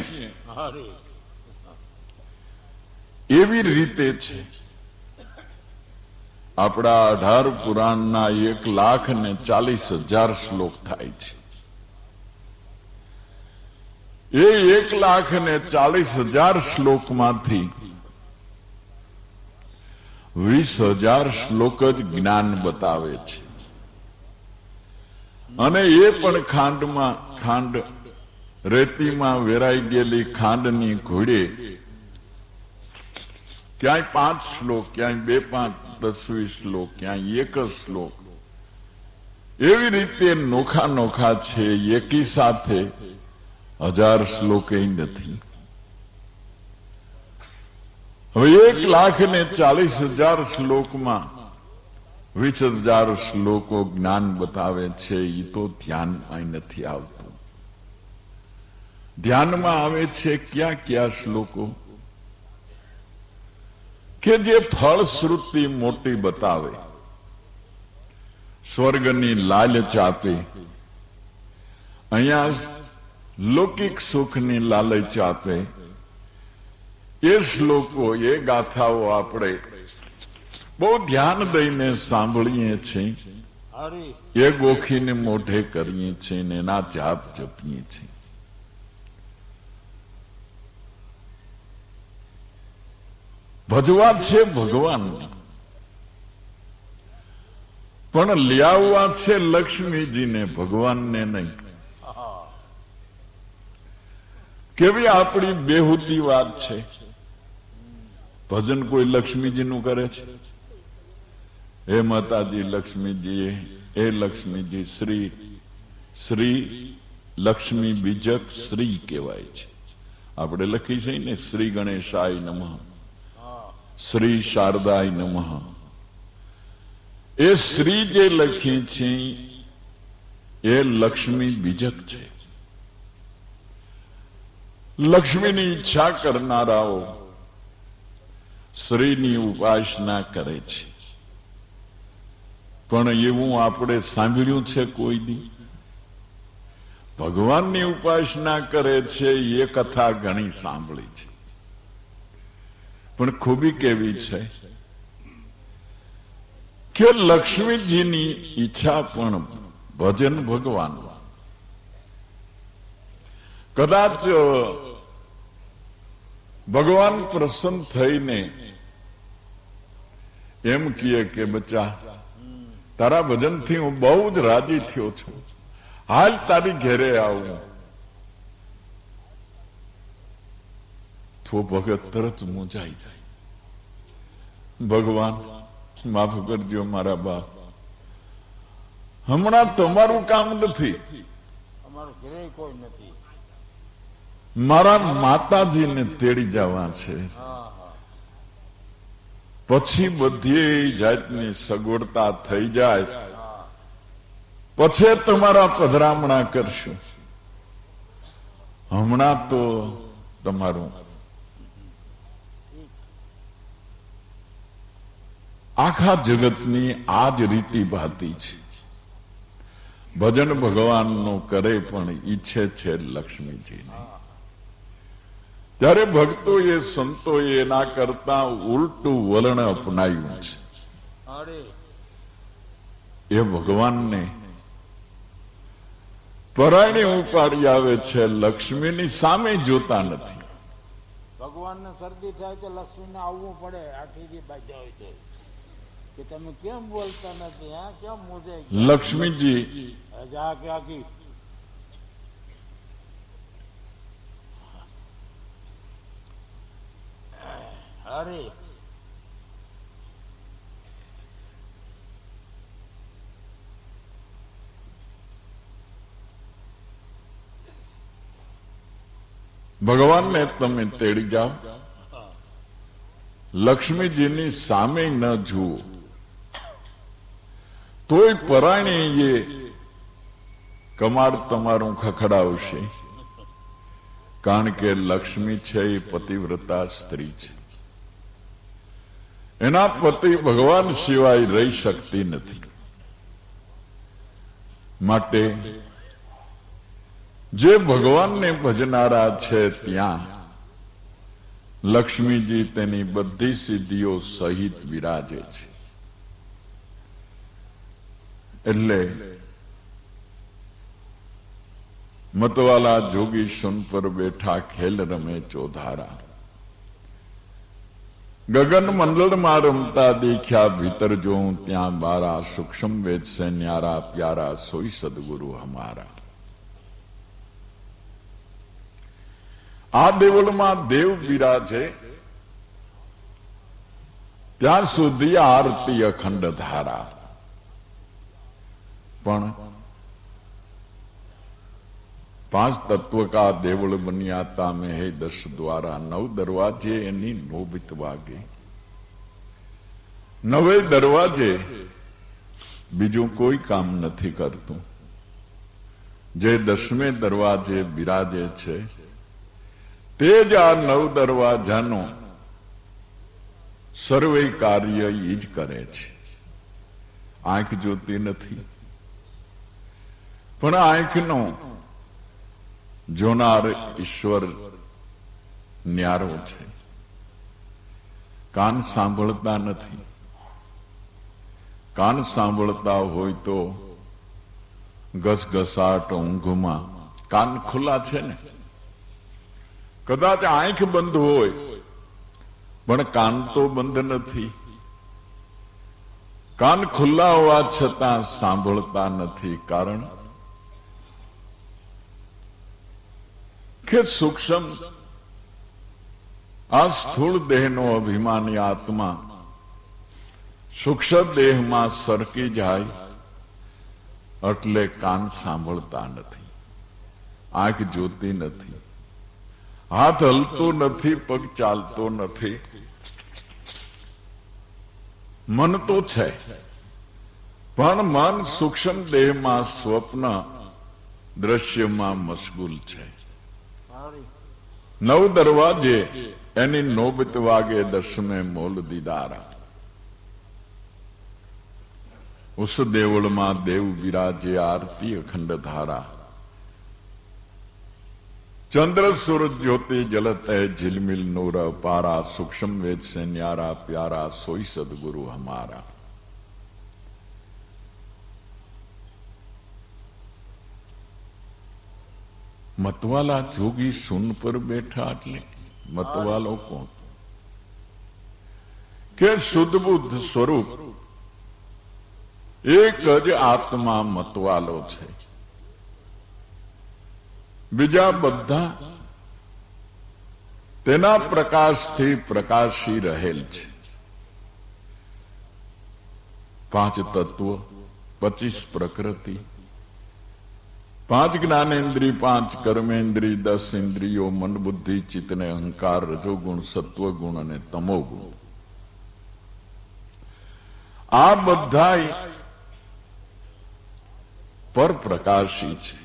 એવી રીતે છે આપણા 18 પુરાણના 1,40,000 શ્લોક થાય છે. એ 1,40,000 શ્લોકમાંથી 20,000 શ્લોક જ જ્ઞાન બતાવે છે, અને એ પણ ખાંડ રેતીમાં વેરાઈ ગયેલી ખાંડની ઘોડે ક્યાંય 5 શ્લોક, ક્યાંય 2, 5, 10, 20 શ્લોક, ક્યાંય 1 જ શ્લોક, એવી રીતે નોખા નોખા છે. એકી સાથે 1000 શ્લોક નથી. હવે 1,40,000 શ્લોકમાં 20,000 શ્લોકો જ્ઞાન બતાવે છે. એ તો ધ્યાનમાં નથી આવતું. ધ્યાનમાં આવે છે ક્યાં ક્યાં શ્લોકો કે જે ફળશ્રુતિ મોટી બતાવે, સ્વર્ગની લાલચ આપે. અહીંયા લૌકિક સુખની લાલચ આપે. એ શ્લોકો, એ ગાથાઓ આપણે બહુ ધ્યાન દઈને સાંભળીએ છીએ, એ ગોખીને મોઢે કરીએ છીએ ને એના જાપ જપીએ છીએ. ભજવા છે ભગવાનને, પણ લ્યાવવા છે લક્ષ્મીજીને, ભગવાનને નહીં. કેવી આપણી બેહુદી વાત છે. ભજન કોઈ લક્ષ્મીજીનું કરે છે. હે માતાજી લક્ષ્મીજી, હે લક્ષ્મીજી. શ્રી લક્ષ્મી બીજક શ્રી કહેવાય છે. આપણે લખી છે ને, શ્રી ગણેશાય નમઃ, શ્રી શારદાય નમઃ. એ શ્રી જે લખી છે એ લક્ષ્મી બીજક છે. લક્ષ્મીની ઈચ્છા કરનારાઓ શ્રીની ઉપાસના કરે છે. પણ એવું આપણે સાંભળ્યું છે કોઈ દી? ભગવાનની ઉપાસના કરે છે એ કથા ઘણી સાંભળી છે, પણ ખૂબી કેવી છે કે લક્ષ્મીજીની ઈચ્છા પણ ભજન ભગવાન. કદાચ ભગવાન પ્રસન્ન થઈને એમ કહે કે બચ્ચા, તારા ભજનથી હું બહુ જ રાજી થયો છું, હાલ તારી ઘેરે આવું, તો ભગત તરત મૂંઝાઈ જાય. ભગવાન માફ કરજો મારા બાપ, હમણાં તમારું કામ નથી, અમારું ઘરે કોઈ નથી. મારા માતાજીને તેડી જવા છે, પછી બધી જાતની સગવડતા થઈ જાય પછી તમારા પધરામણા કરશું, હમણાં તો તમારું આખા જગતની આ જ રીતિ ભાતી છે. ભજન ભગવાનનું કરે પણ ઈચ્છે છે લક્ષ્મીજીને. ત્યારે ભક્તોએ સંતોએ એના કરતા ઉલટું વલણ અપનાવ્યું છે. અરે એ ભગવાનને પરાયણે ઉપાડી આવે છે, લક્ષ્મીની સામે જોતા નથી. ભગવાનને શરદી થાય તો લક્ષ્મીને આવવું પડે. આઠીથી બાજ્યા હોય તો કે તમે કેમ બોલતા નથી, હા કેમ મોજે લક્ષ્મીજી જા ક્યાંકી અરે ભગવાનને તમે તેડી જાઓ, લક્ષ્મીજીની સામે ન જુઓ, તોય પરાયણે એ કમાડ તમારું ખખડાવશે. કારણ કે લક્ષ્મી છે એ પતિવ્રતા સ્ત્રી છે, એના પતિ ભગવાન સિવાય રહી શકતી નથી. માટે જે ભગવાનને ભજનારા છે ત્યાં લક્ષ્મીજી તેની બધી સિદ્ધિઓ સહિત વિરાજે છે. એટલે મતવાલા જોગી સુન પર બેઠા ખેલ રમે ચોધારા, ગગન મંડળમાં રમતા દેખ્યા ભીતર જોઉં ત્યાં બારા, સૂક્ષ્મ વેદ સે ન્યારા પ્યારા સોઈ સદગુરુ હમારા. આ દેવળમાં દેવ બિરાજે ત્યાં સુધી આરતી અખંડ ધારા. પણ 5 તત્વ કા દેવળ બન્યાતા મેં હે 10 દ્વારા, 9 દરવાજે એની નોબત વાગે. 9 દરવાજે બીજું કોઈ કામ નથી કરતું. જે 10મે દરવાજે બિરાજે છે તે જ આ 9 દરવાજાનો સર્વે કાર્ય ઈ જ કરે છે. આંખ જોતી નથી, પણ આંખનો જોનાર ઈશ્વર ન્યારો છે. કાન સાંભળતા નથી, કાન સાંભળતા હોય તો ઘસઘસાટ ઊંઘમાં કાન ખુલ્લા છે ને. કદાચ આંખ બંધ હોય પણ કાન તો બંધ નથી. કાન ખુલ્લા હોવા છતાં સાંભળતા નથી. કારણ કે સૂક્ષ્મ આ સ્થૂળ દેહનો અભિમાની આત્મા સૂક્ષ્મ દેહમાં સરકી જાય એટલે કાન સાંભળતા નથી, આંખ જોતી નથી, હાથ હલતો નથી, પગ ચાલતો નથી. મન તો છે પણ મન સૂક્ષ્મ દેહમાં સ્વપ્ન દ્રશ્યમાં મશગુલ છે. 9 દરવાજે એની નોબત વાગે 10મેं મોલ દીદારા. उस देवल में देव विराजे आरती अखंड धारा. चंद्र सूरज ज्योति जलत है झिलमिल नूर पारा, सूक्ष्म वेद से न्यारा प्यारा सोई सदगुरु हमारा. મતવાલા જોગી શૂન પર બેઠા એટલે મતવાલો કોણ? કે શુદ્ધ બુદ્ધ સ્વરૂપ એક જ આત્મા મતવાલો છે. બીજા બધા તેના પ્રકાશથી પ્રકાશી રહેલ છે. 5 તત્વ, 25 પ્રકૃતિ, 5 જ્ઞાનેન્દ્રિય, 5 કર્મેન્દ્રિય, 10 ઇન્દ્રિયો, મન, બુદ્ધિ, ચિત્ત ને અહંકાર, રજોગુણ, સત્વગુણ અને તમોગુણ. આ બધા પર પ્રકાશી છે,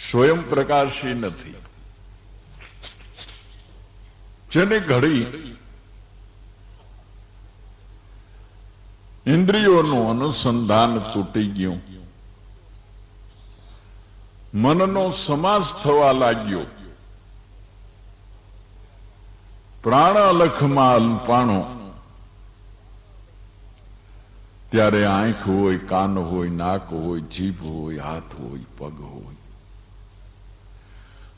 સ્વયં પ્રકાશી નથી. જેને ઘડી ઇન્દ્રિયોનું અનુસંધાન તૂટી ગયું, મનનો સમાસ થવા લાગ્યો, પ્રાણ અલખમાં અલ્પાણો, ત્યારે આંખ હોય, કાન હોય, નાક હોય, જીભ હોય, હાથ હોય, પગ હોય,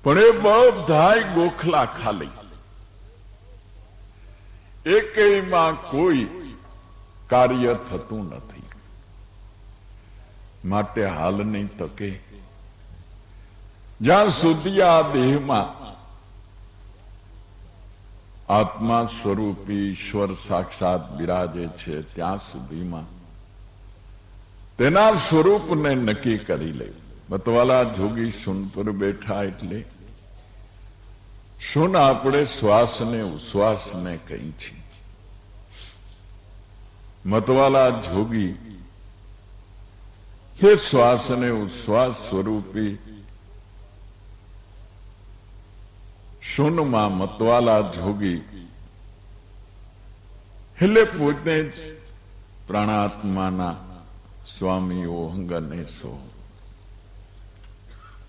પણ એ બધાય ગોખલા ખાલી. એકેયમાં કોઈ કાર્ય થતું નથી. માટે હાલની તકે જ્યાં સુધી આ દેહમાં આત્મા સ્વરૂપી ઈશ્વર સાક્ષાત બિરાજે છે, ત્યાં સુધીમાં તેના સ્વરૂપને નક્કી કરી લે. મતવાલા જોગી શૂન પર બેઠા એટલે શૂન આપણે શ્વાસને ઉશ્વાસને કહી છીએ. મતવાલા જોગી એ શ્વાસને ઉશ્વાસ સ્વરૂપી શૂનમાં મતવાલા જોગી એટલે પોતે જ પ્રાણાત્માના સ્વામી ઓહંગ અને સો.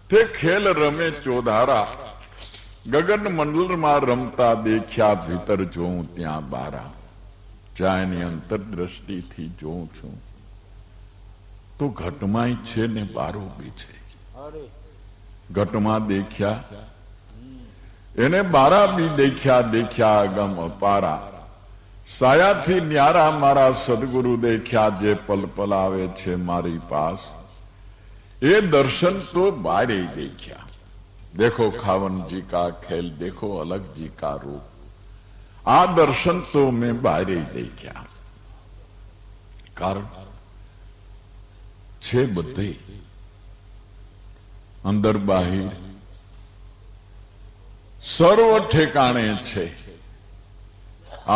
તે ખેલ રમે ચોધારા, ગગન મંડળમાં રમતા દેખ્યા, ભીતર જોઉં ત્યાં બારા. જ્યાં એની અંતરદ્રષ્ટિથી જોઉં છું તો ઘટમાંય છે ને બારો બી છે. ઘટમાં દેખ્યા એને બારા બી દેખ્યા, દેખ્યા અગમ અપારા. સાયાથી ન્યારા મારા સદગુરુ દેખ્યા, જે પલ પલ આવે છે મારી પાસ. એ દર્શન તો બારે દેખ્યા. देखो खावन जी का खेल, देखो अलग जी का रूप. आ दर्शन तो मैं बारे देख्या. कारण छे बधे अंदर बाहिर सर्व ठेकाणे छे.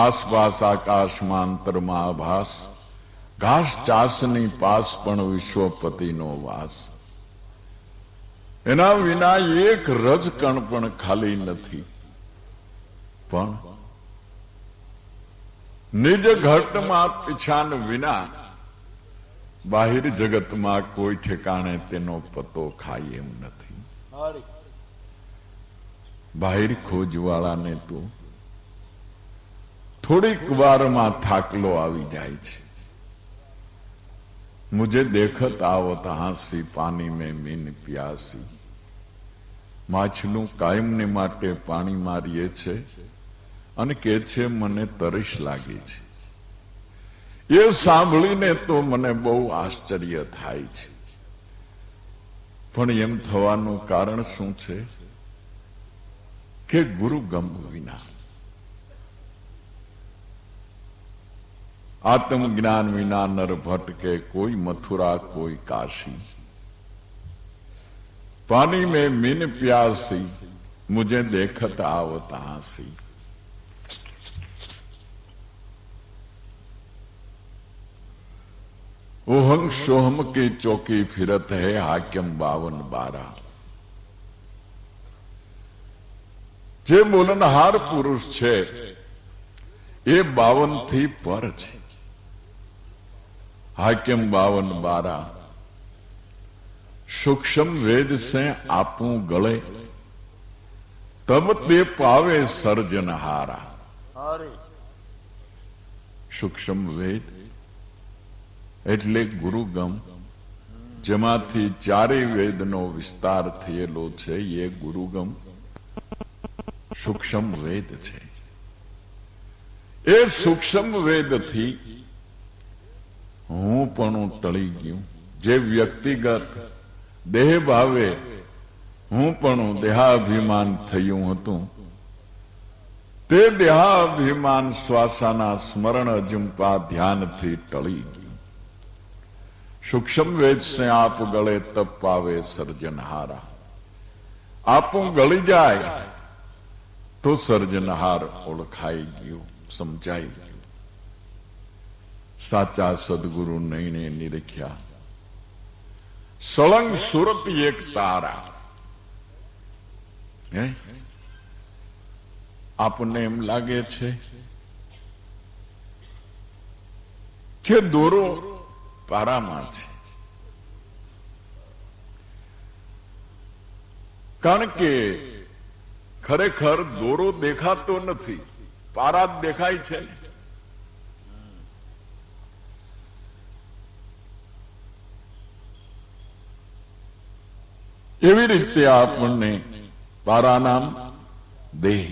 आसपास आकाशમાં અંતરમાં આભાસ, ઘાસ ચાસની પાસ પણ વિશ્વપતિનો વાસ. એના વિના એક રજકણ પણ ખાલી નથી. પણ નિજ ઘટમાં પીછાન વિના બાહિર જગતમાં કોઈ ઠેકાણે તેનો પતો ખાય એમ નથી. બાહિર ખોજવાળાને તો થોડીક વારમાં થાકલો આવી જાય છે. मुझे देखत आवत हांसी, पानी में मीन प्यासी. માછલું કાયમને માટે પાણી મારીએ છે અને કે છે મને તરસ લાગી છે. એ સાંભળીને તો મને બહુ આશ્ચર્ય થાય છે. પણ એમ થવાનું કારણ શું છે કે ગુરુ ગમ વિના, आत्मज्ञान विना नर भटके, कोई मथुरा कोई काशी. पानी में मीन प्यासी, मुझे देखत आवत हांसी. ओहम सोहम की चौकी फिरत है, हाकिम 52-12. जे बोलनहार पुरुष छे ए 52 थी पर छे. हाकिम 52-12. सूक्ष्म वेद से आपू गले, तब ते पावे सर्जनहारा. सूक्ष्म वेद એટલે ગુરુગમ, જેમાંથી ચારેય વેદનો વિસ્તાર થયેલો છે એ ગુરુગમ સૂક્ષ્મ વેદ છે. એ સૂક્ષ્મ વેદથી હું પણ ટળી ગયું. જે વ્યક્તિગત દેહ ભાવે હું પણ દેહાભિમાન થયું હતું, તે દેહાભિમાન શ્વાસાના સ્મરણ અજંપા ધ્યાનથી ટળી ગયું. સૂક્ષ્મ વેદ સે આપ ગળે તપ પાવે સર્જનહારા. આપું ગળી જાય તો સર્જનહાર ઓળખાઈ ગયું, સમજાઈ ગયું. સાચા સદગુરુ નૈને નિરખ્યા. સળંગ સુરત એક તારા. આપને એમ લાગે છે કે દોરો તારામાં છે, કારણ કે ખરેખર દોરો દેખાતો નથી, તારા જ દેખાય છે ને. એવી રીતે આપણને તારાનામ દેહ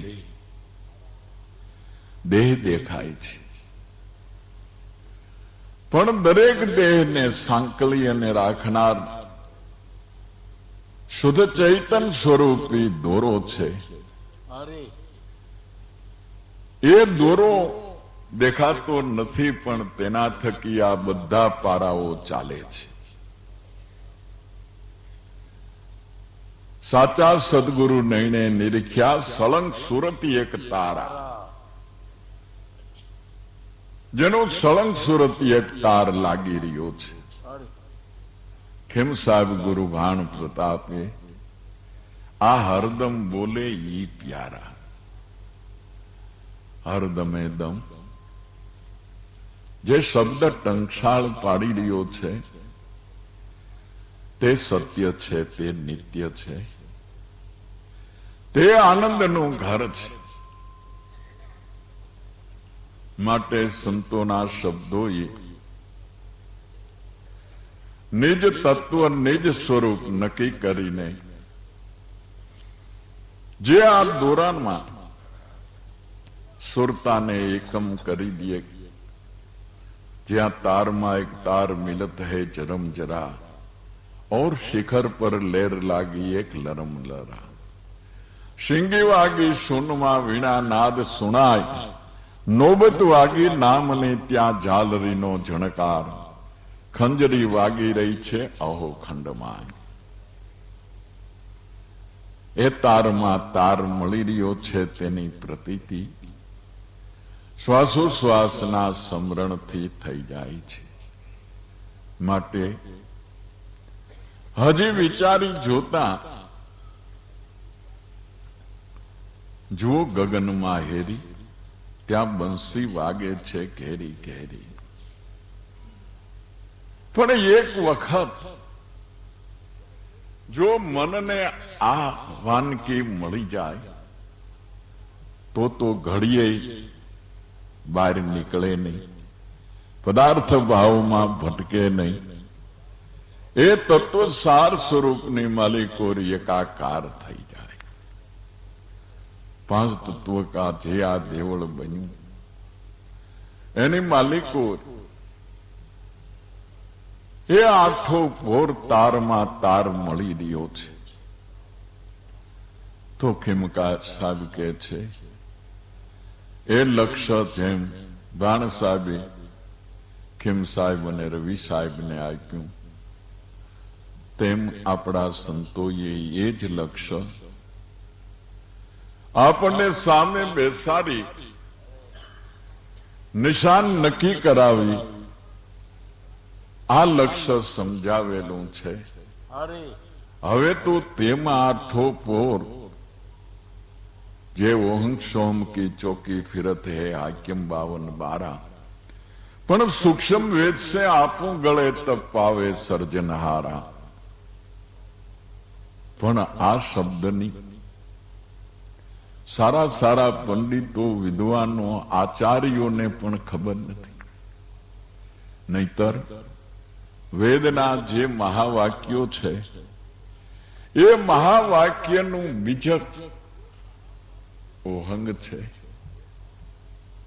દેખાય છે, પણ દરેક દેહને સાંકળી અને રાખનાર શુદ્ધ ચૈતન સ્વરૂપી દોરો છે. અરે એ દોરો દેખાતો નથી, પણ તેના થકી આ બધા પારાઓ ચાલે છે. સાચા સદગુરુ નૈને નિરખ્યા. સળંગ સુરતી એક તારા. જેનો સળંગ સુરતી એક તાર લાગી રહ્યો છે. ખેમ સાહેબ ગુરુ ભાણ પ્રતાપે આ હરદમ બોલે ઈ પ્યારા. હરદમે દમ જે શબ્દ ટંકશાળ પાડી રહ્યો છે તે સત્ય છે, તે નિત્ય છે, તે આનંદનું ઘર છે. માટે સંતોના શબ્દોએ નિજ તત્વ નિજ સ્વરૂપ નક્કી કરીને જે આ દોરાનમાં સુરતાને એકમ કરી દે. જ્યાં તારમાં એક તાર મિલત હૈ જરમ જરા, और शिखर पर लेर लागी एक लरम लरा. शिंगी वागी शून्यમાં વીણા નાદ સુણાય. નોબત વાગી નામને ત્યાં ઝાલરીનો ઝણકાર. ખંજરી વાગી રહી છે અહો ખંડમાં. એ તારમાં તાર મળી રહ્યો છે તેની પ્રતીતિ શ્વાસોશ્વાસના સમરણથી થઈ જાય છે. માટે હજી વિચારી જોતા જુઓ ગગનમાં હેરી, ત્યાં બંસી વાગે છે ઘેરી ઘેરી. પણ એક વખત જો મનને આ વાનગી મળી જાય તો ઘડીએ બહાર નીકળે નહીં, પદાર્થ ભાવમાં ભટકે નહીં. એ તત્વ સાર સ્વરૂપની માલિકો એકાકાર થઈ જાય. પાંચ તત્વ કા જે આ દેવળ બન્યું એની માલિકો એ આઠો ભોર તારમાં તાર મળી રહ્યો છે. તો ખીમકા સાહેબ કે છે એ લક્ષ્ય જેમ ભાણ સાહેબે ખીમ સાહેબ અને રવિ સાહેબને આપ્યું, તેમ આપણા સંતોએ એ જ લક્ષ્ય આપણને સામે બેસાડી નિશાન નક્કી કરાવી આ લક્ષ્ય સમજાવેલું છે. અરે હવે તો તેમાં આઠો પોર જે ઓહંગ સોમ કી ચોકી ફિરત હે હાकिम 52 પણ સૂક્ષ્મ વેદ સે આપું ગળે તપ પાવે સર્જનહારા. પણ આ શબ્દની સારા સારા પંડિતો, વિદ્વાનો, આચાર્યોને પણ ખબર નથી. નહીતર વેદના જે મહાવાક્યો છે એ મહાવાક્યનું બીજક ઓહંગ છે,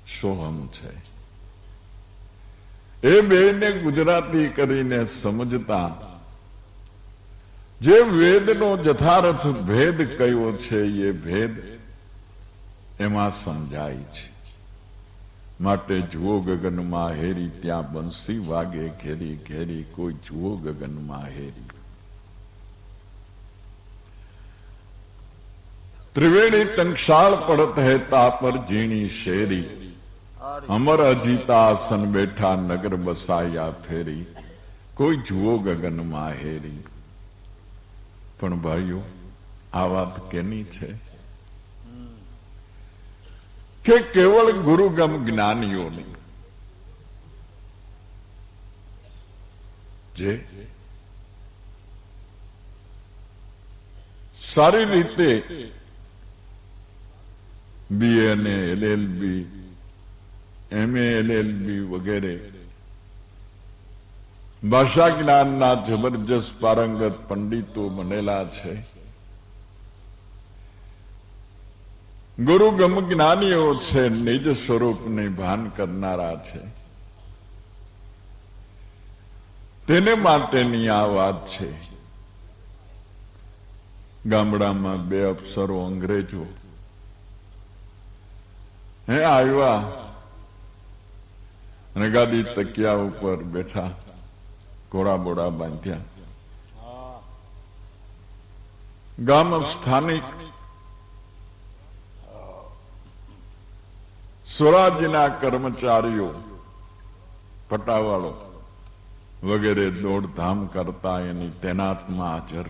સોહમ છે. એ બેને ગુજરાતી કરીને સમજતા જે વેદનો જથાર્થ ભેદ કયો છે એ ભેદ એમાં સમજાય છે. માટે જુઓ ગગનમાં હેરી, ત્યાં બંસી વાગે ઘેરી ઘેરી, કોઈ જુઓ ગગનમાં હેરી. ત્રિવેણી ટંકશાળ પડત હે તાપર ઝીણી શેરી, અમર અજીતા આસન બેઠા નગર બસાયા ફેરી, કોઈ જુઓ ગગનમાં હેરી. પણ ભાઈઓ, આ વાત કેની છે કે કેવળ ગુરુગમ જ્ઞાનીઓની, જે સારી રીતે BA અને LLB, MA LLB વગેરે ભાષા જ્ઞાનના જબરજસ્ત પારંગત પંડિતો બનેલા છે. ગુરુગમ જ્ઞાનીઓ છે, નિજ સ્વરૂપને ભાન કરનારા છે. તેને માટેની આ વાત છે. ગામડામાં 2 અફસરો અંગ્રેજો આવ્યા અને ગાદી તકિયા ઉપર બેઠા, ઘોડા બોડા બાંધ્યા. ગામ સ્થાનિક સ્વરાજ્યના કર્મચારીઓ, પટાવાળો વગેરે દોડધામ કરતા એની તૈનાતમાં હાજર.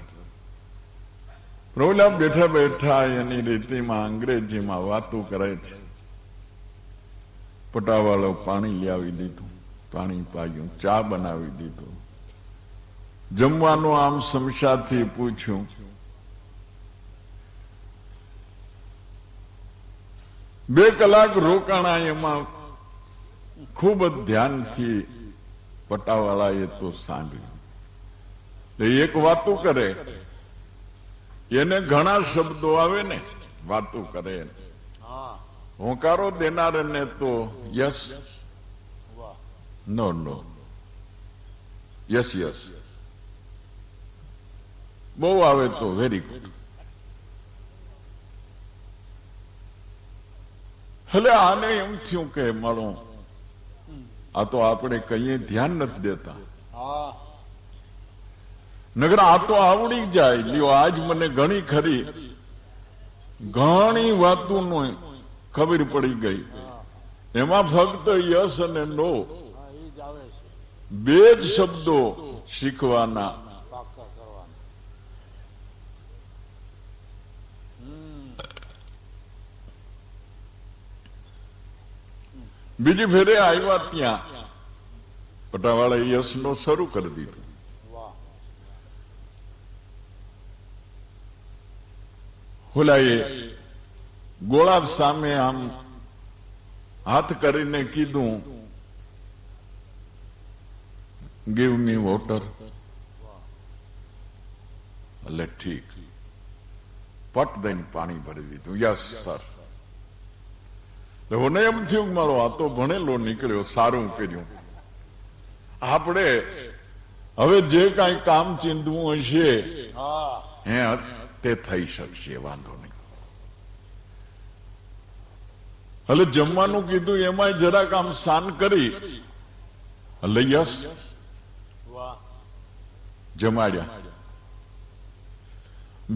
રોલા બેઠા બેઠા એની રીતિમાં અંગ્રેજીમાં વાતો કરે છે. પટાવાળો પાણી લાવી દીધું, પાણી પાયું, ચા બનાવી દીધું. જમવાનું આમ સમશાથી પૂછ્યું. બે કલાક રોકાણા. એમાં ખૂબ જ ધ્યાનથી પટાવાળાએ તો સાંભળ્યું. એક વાતો કરે, એને ઘણા શબ્દો આવે ને, વાતો કરે. હોંકારો દેનારને તો યસ, નો નો, યસ યસ, બહુ આવે તો વેરી ગુડ. એટલે આને એમ થયું કે મારો આ તો આપણે કઈ ધ્યાન નથી દેતા, નગર આ તો આવડી જાય. લ્યો, આજ મને ઘણી ખરી ઘણી વાતોનો ખબર પડી ગઈ. એમાં ફક્ત યસ અને નો 2 જ શબ્દો શીખવાના. બીજી ફેરે આવ્યા ત્યાં પટાવાળાએ યસ નો શરૂ કરી દીધું. હોલાએ ગોળા સામે આમ હાથ કરીને કીધું, ગીવ મી વોટર. એટલે ઠીક, પટ દઈને પાણી ભરી દીધું. Yes sir. મને એમ થયું કે મારો આ તો ભણેલો નીકળ્યો, સારું કર્યું. આપણે હવે જે કઈ કામ ચીંધવું હશે તે થઈ શકશે, વાંધો નહીં. એટલે જમવાનું કીધું, એમાં જરાક આમ શાન કરી એટલે યસ જમાડ્યા.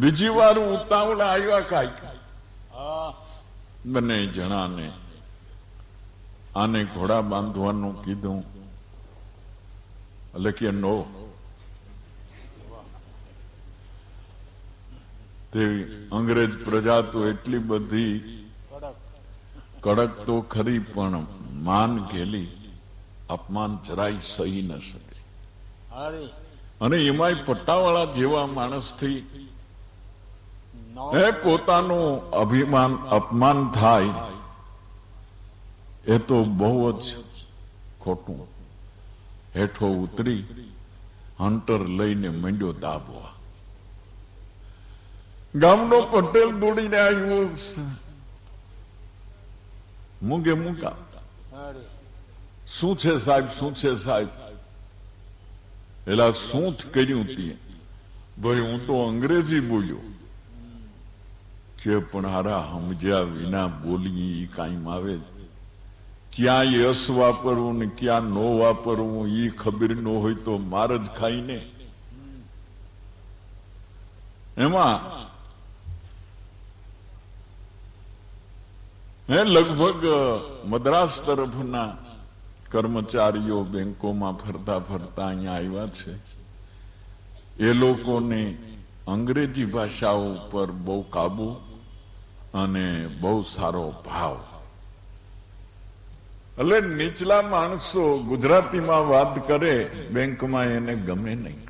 બીજી વાર ઉતાવળા આવ્યા કાંઈક બંને જણાને આને ઘોડા બાંધવાનું કીધું. એટલે કે નો. તે અંગ્રેજ પ્રજા તો એટલી બધી કડક તો ખરી, પણ માન ઘેલી, અપમાન જરાય સહી ન શકે. અને એમાંય પટ્ટાવાળા જેવા માણસથી પોતાનું અભિમાન અપમાન થાય એ તો બહુ જ ખોટું. હેઠો ઉતરી હન્ટર લઈને મંડ્યો દાબવા. ગામનો પટેલ દોડીને આવ્યો, મૂંગે મૂકા, અરે શું છે સાહેબ, શું છે સાહેબ? એલા શું કર્યું તે? ભાઈ હું તો અંગ્રેજી બોલ્યો. કે પણ હારા સમજ્યા વિના બોલી ઈ કાંઈ આવે? ક્યાં યસ વાપરવું ને ક્યાં નો વાપરવું ઈ ખબર ન હોય તો માર જ ખાઈને. એમાં લગભગ મદ્રાસ તરફના કર્મચારીઓ બેંકોમાં ફરતા ફરતા અહીંયા આવ્યા છે. એ લોકોને અંગ્રેજી ભાષા ઉપર બહુ કાબુ અને બહુ સારો ભાવ. એટલે નીચલા માણસો ગુજરાતીમાં વાત કરે બેંકમાં એને ગમે નહીં.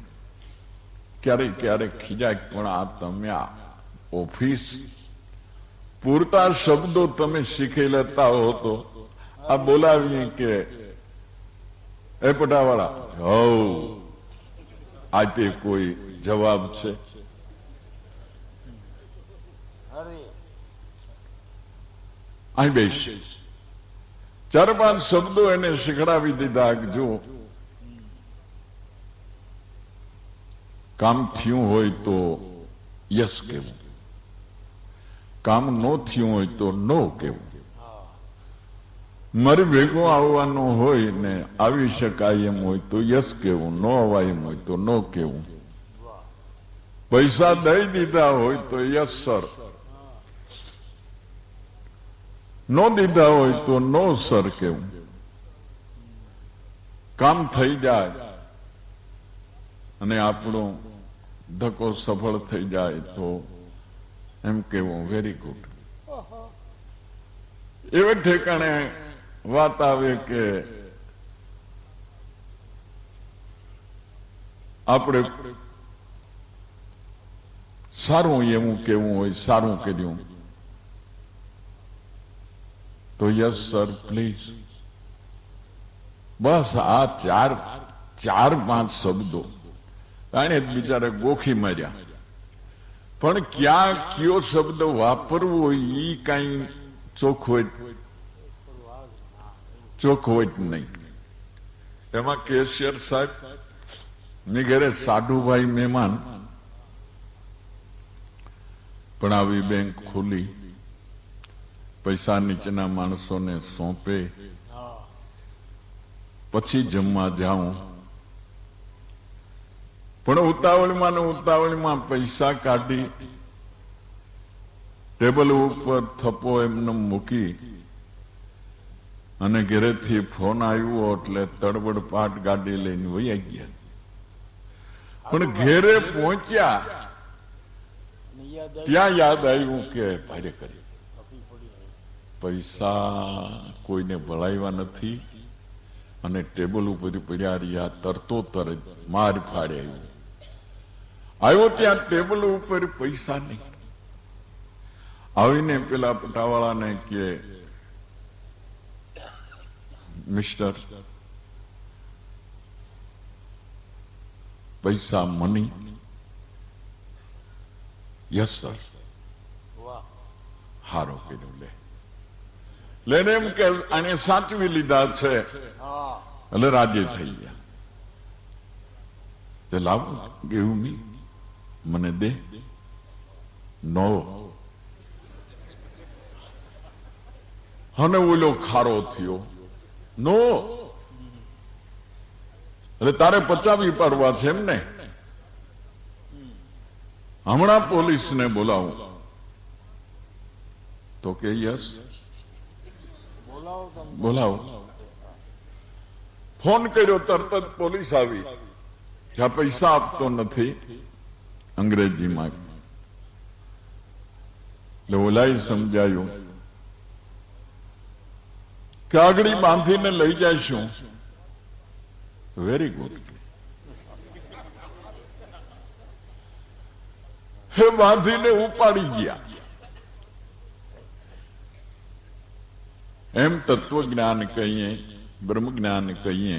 ક્યારેક ક્યારેક ખીજાય, પણ આ તમે આ ઓફિસ પૂરતા શબ્દો તમે શીખી લેતા હો તો આ બોલાવીએ કે એ પટાવાળા હવ આજે કોઈ જવાબ છે? અરે અહીં બેસ. 4-5 શબ્દો એને શીખડાવી દીધા. જો કામ થયું હોય તો યસ કેવું, કામ નો થયું હોય તો નો કેવું. મારી ભેગો આવવાનું હોય ને આવી શકાય એમ હોય તો યસ કેવું, નો અવાય એમ હોય તો નો કેવું. પૈસા દઈ દીધા હોય તો યસ સર, નો દીધા હોય તો નો સર કેવું. કામ થઈ જાય અને આપણો ધક્કો સફળ થઈ જાય તો એમ કેવું વેરી ગુડ. એવે ઠેકાણે વાત આવે કે આપણે સારું એવું કેવું હોય, સારું કર્યું તો યસ સર પ્લીઝ. બસ આ 4-5 શબ્દો આને બિચારે ગોખી માર્યા. પણ ક્યાં કયો શબ્દ વાપરવો ઈ કઈ ચોખવટ નહીં. એમાં કેશિયર સાહેબ ની ઘરે સાધુભાઈ મહેમાન પણ આવી બેંક ખોલી, પૈસા નીચેના માણસોને સોંપે, પછી જમવા જાઉં. પણ ઉતાવળમાં ને ઉતાવળમાં પૈસા કાઢી ટેબલ ઉપર થપ્પો એમને મૂકી અને ઘરેથી ફોન આવ્યો એટલે તડબડ પાટ ગાડી લઈને વહી ગયા. પણ ઘેરે પહોંચ્યા ત્યાં યાદ આવ્યું કે ભારે કરી પૈસા કોઈને ભળાવ્યા નથી અને ટેબલ ઉપર પડ્યા રહ્યા. તરતો તરત માર ફાડે આવ્યો ત્યાં ટેબલ ઉપર પૈસા નહીં. આવીને પેલા પટાવાળાને કે મિસ્ટર પૈસા મની? Yes sir. હારો કીધું લેને એમ કે આને સાચવી લીધા છે એટલે રાજી થઈ ગયા. તે લાવો ગેવું મી મને દે. નો. અને ઓલો ખારો થયો. નો. એટલે તારે પચાવી પાડવા છે એમ ને? હમણાં પોલીસને બોલાવું. તો કે યસ બોલાવો. ફોન કર્યો, તરત જ પોલીસ આવી. જ્યાં પૈસા આપતો નથી અંગ્રેજીમાં. એટલે ઓલાએ સમજાયું કે આગળ બાંધીને લઈ જઈશું. Very good. હે બાંધીને ઉપાડી ગયા. એમ તત્વ જ્ઞાન કહીએ, બ્રહ્મ જ્ઞાન કહીએ,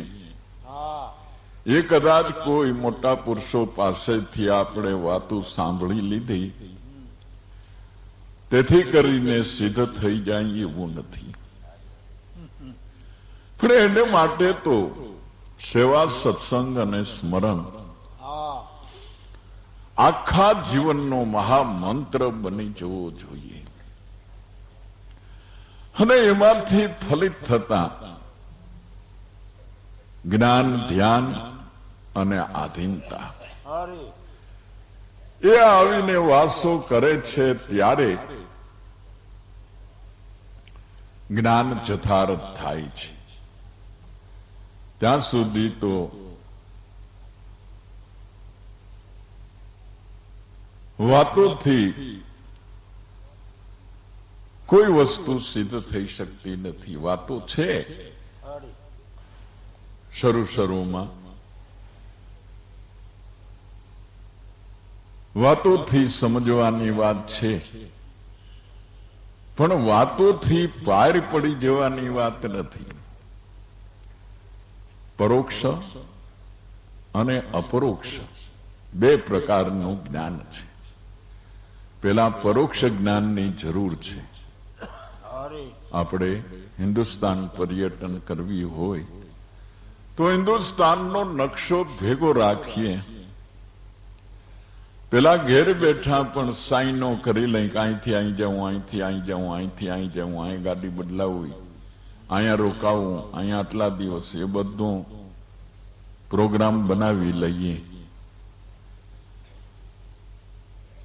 એ કદાચ કોઈ મોટા પુરુષો પાસેથી આપણે વાતો સાંભળી લીધી તેથી કરીને સિદ્ધ થઈ જાય એવું નથી, પણ એને માટે તો સેવા, સત્સંગ અને સ્મરણ હા આખા જીવનનો મહામંત્ર બની જવો જોઈએ. અને એમાંથી ફલિત થતા જ્ઞાન, ધ્યાન અને આધીનતા હરે એ આવીને વાસો કરે છે ત્યારે જ્ઞાન જથારત થાય છે. ત્યાં સુધી તો વાતોથી કોઈ વસ્તુ સિદ્ધ થઈ શકતી નથી. વાતો છે હરે શરૂમાં વાતોથી સમજવાની વાત છે, પણ વાતોથી પાર પડી જવાની વાત નથી. પરોક્ષ અને અપરોક્ષ બે પ્રકારનું જ્ઞાન છે. પેલા પરોક્ષ જ્ઞાનની જરૂર છે. હરે આપણે હિન્દુસ્તાન પર્યટન કરવી હોય તો હિન્દુસ્તાનનો નકશો ભેગો રાખીએ. પેલા ઘેર બેઠા પણ સાઈનો કરી લઈ કે અહીંથી અહીં જાઉં, અહીંથી અહીં જાઉં, અહીંથી અહીં જાઉં, અહીં ગાડી બદલાવવી, અહીંયા રોકાવું, અહીંયા આટલા દિવસ, એ બધું પ્રોગ્રામ બનાવી લઈએ.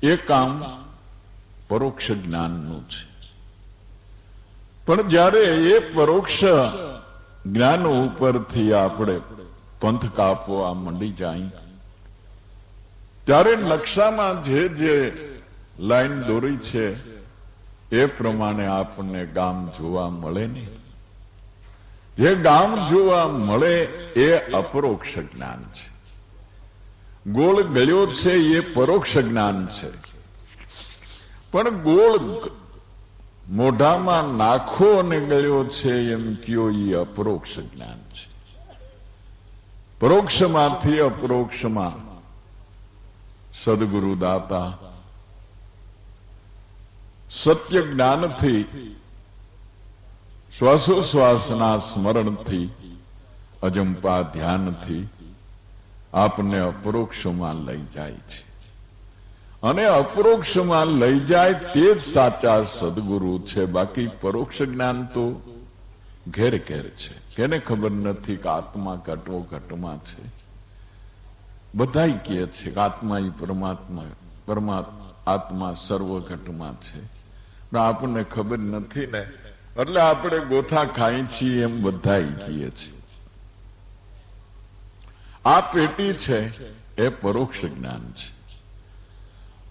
એ કામ પરોક્ષ જ્ઞાનનું છે. પણ જ્યારે એ પરોક્ષ જ્ઞાન ઉપરથી આપણે પંથ કાપવા મંડી જાય ત્યારે નકશામાં જે લાઈન દોરી છે એ પ્રમાણે આપણને ગામ જોવા મળે નહીં. જે ગામ જોવા મળે એ અપરોક્ષ જ્ઞાન છે. ગોળ ગળ્યો છે એ પરોક્ષ જ્ઞાન છે, પણ ગોળ મોઢામાં નાખો અને ગળ્યો છે એમ કયો એ અપરોક્ષ જ્ઞાન છે. પરોક્ષમાંથી અપરોક્ષમાં સદગુરુ દાતા સત્ય જ્ઞાનથી, શ્વાસોશ્વાસના સ્મરણથી, અજંપા ધ્યાનથી આપને અપરોક્ષમાં લઈ જાય છે. અને અપરોક્ષમાં લઈ જાય તે જ સાચા સદગુરુ છે. બાકી પરોક્ષ જ્ઞાન તો ઘેર ઘેર છે. કેને ખબર નથી કે આત્મા ઘટો ઘટમાં છે? બધાય કહે છે કે આત્મા એ પરમાત્મા આત્મા સર્વ ઘટમાં છે, પણ આપણને ખબર નથી ને, એટલે આપણે ગોથા ખાઈ છીએ એમ બધાય કહે છે. આ પેટી છે એ પરોક્ષ જ્ઞાન છે.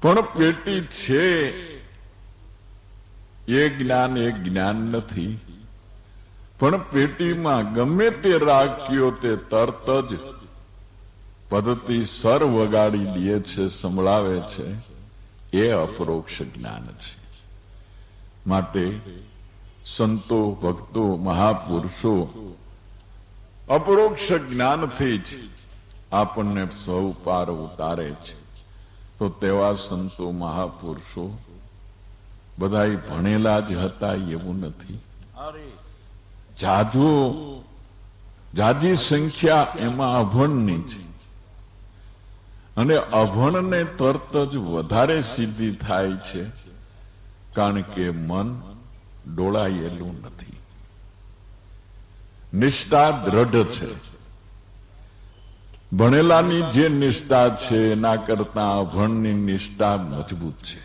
પણ પેટી છે એ જ્ઞાન નથી. પણ પેટીમાં ગમે તે રાખ્યો તે તરત જ પદ્ધતિ સર વગાડી દે છે, સંભળાવે છે. એ અપરોક્ષ જ્ઞાન છે. માટે સંતો, ભક્તો, મહાપુરુષો અપરોક્ષ જ્ઞાનથી જ આપણને સૌ પાર ઉતારે છે. તો તેવા સંતો, મહાપુરુષો બધાય ભણેલા જ હતા એવું નથી. હરે જાજી સંખ્યા એમાં અભણની છે. અને અભણને તરત જ વધારે સિદ્ધિ થાય છે, કારણ કે મન ડોળાયેલું નથી. નિષ્ઠા દ્રઢ છે. ભણેલાની જે નિષ્ઠા છે એના કરતા અભણની નિષ્ઠા મજબૂત છે.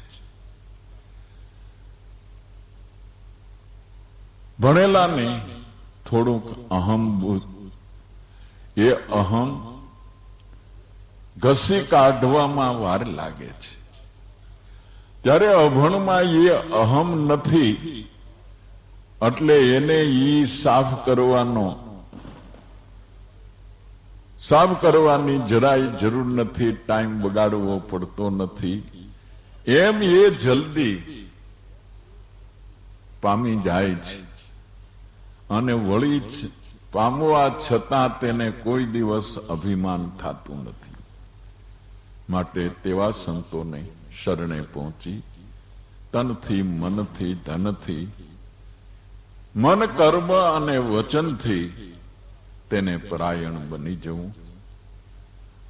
ભણેલાને થોડુંક અહમ, એ અહમ ઘસી કાઢવામાં વાર લાગે છે. ત્યારે અભણમાં એ અહમ નથી, એટલે એને ઈ સાફ કરવાની જરાય જરૂર નથી, ટાઈમ બગાડવો પડતો નથી. એમ એ જલ્દી પામી જાય છે અને વળી પામવા છતાં તેને કોઈ દિવસ અભિમાન થતું નથી. માટે તેવા સંતોને શરણે પહોંચી તનથી, મનથી, ધનથી, મન, કર્મ અને વચનથી તેને પરાયણ બની જવું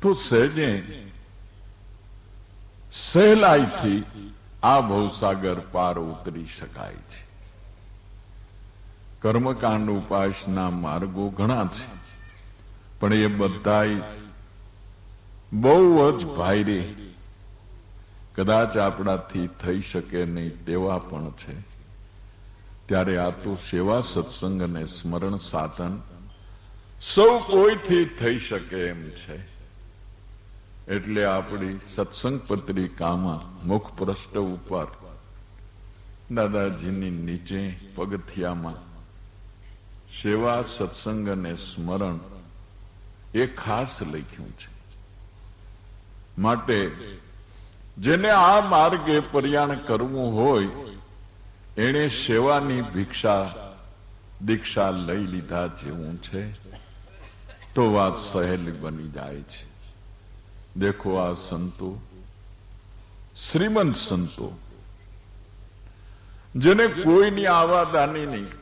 તો સહેલાઈથી આ ભવસાગર પાર ઉતરી શકાય છે. કર્મકાંડ ઉપાસના માર્ગો ઘણા છે, પણ એ બધાય બહુ જ ભારે, કદાચ આપણાથી થઈ શકે નહીં તેવા પણ છે. ત્યારે આ તો સેવા, સત્સંગ અને સ્મરણ સાધન સૌ કોઈથી થઈ શકે એમ છે. એટલે આપણી સત્સંગ પત્રિકામાં મુખ પૃષ્ઠ ઉપર દાદાજીની નીચે પગથિયામાં સેવા, સત્સંગ અને સ્મરણ એ ખાસ લખ્યું છે. માટે જેને આ માર્ગે પ્રયાણ કરવું હોય એણે સેવાની દીક્ષા લઈ લીધા જેવું છે તો વાત સહેલી બની જાય છે. દેખો આ સંતો, શ્રીમંત સંતો, જેને કોઈની આવાદાની નહીં,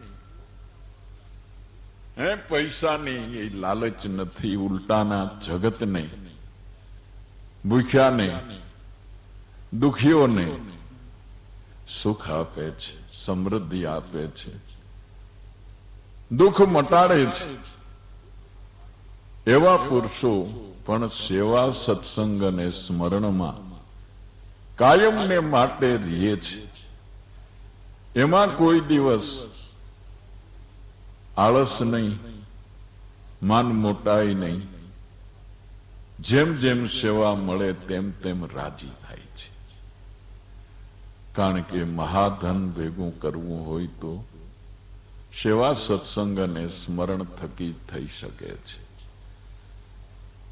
પૈસાની એ લાલચ નથી, ઉલટાના જગતને, ભૂખ્યાને, દુખીઓને સુખ આપે છે, સમૃદ્ધિ આપે છે, દુઃખ મટાડે છે. એવા પુરુષો પણ સેવા, સત્સંગ અને સ્મરણમાં કાયમને માટે રહે છે. એમાં કોઈ દિવસ આળસ નહીં, માન મોટાઈ નહીં. જેમ જેમ સેવા મળે તેમ તેમ રાજી થાય છે. કારણ કે મહાધન ભેગું કરવું હોય તો સેવા, સત્સંગ અને સ્મરણ થકી થઈ શકે છે.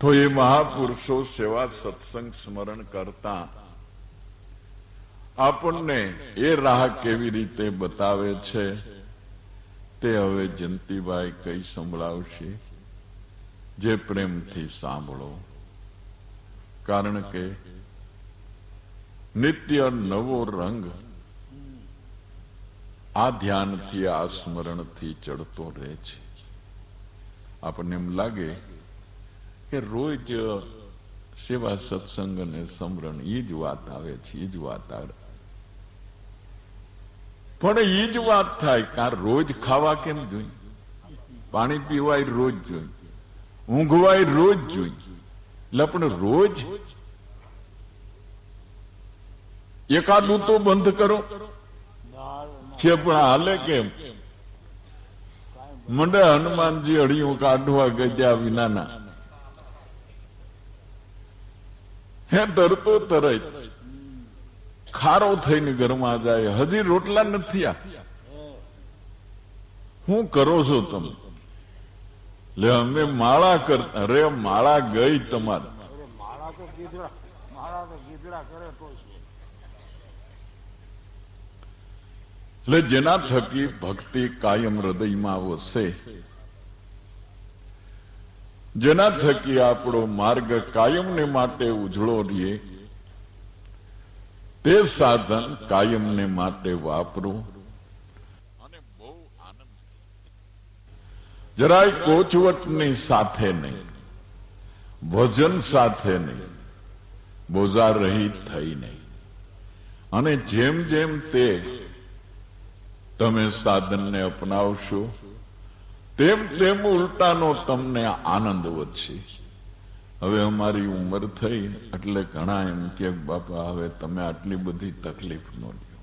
તો એ મહાપુરુષો સેવા, સત્સંગ, સ્મરણ કરતા આપણને એ રાહ કેવી રીતે બતાવે છે તે હવે જયંતિભાઈ કઈ સંભળાવશે, જે પ્રેમથી સાંભળો. કારણ કે નિત્ય નવો રંગ આ ધ્યાનથી, આ સ્મરણથી ચડતો રહે છે. આપણને એમ લાગે કે રોજ સેવા, સત્સંગ અને સ્મરણ એ જ વાત આવે છે, એ જ વાત આવે. પણ એ જ વાત થાય કારણ રોજ ખાવા કેમ જોઈએ, પાણી પીવાય રોજ જોઈએ, ઊંઘવાય રોજ જોઈએ. એટલે પણ રોજ એકાદું તો બંધ કરો છે. પણ હાલે કેમ? મંડે હનુમાનજી અડિયું કાઢવા ગજ્યા વિનાના તરતો તરત ખારો થઈને ઘરમાં જાય. હજી રોટલા નથી આ, શું કરો છો તમે? લે અમે માળા કરતા. અરે માળા ગઈ તમારે. માળા તો ગીધડા કરે તો છે. એટલે જેના થકી ભક્તિ કાયમ હૃદયમાં વસે, જેના થકી આપણો માર્ગ કાયમને માટે ઉજળો રહે, તે સાધન કાયમને માટે વાપરો. અને બહુ આનંદ, જરાય કોચવટની સાથે નહીં, વજન સાથે નહીં, બોજા રહિત થઈ નહીં. અને જેમ જેમ તે તમે સાધનને અપનાવશો તેમ તેમ ઉલટાનો તમને આનંદ વધશે. હવે અમારી ઉંમર થઈ એટલે ઘણા એમ કે બાપા હવે તમે આટલી બધી તકલીફ ન લ્યો,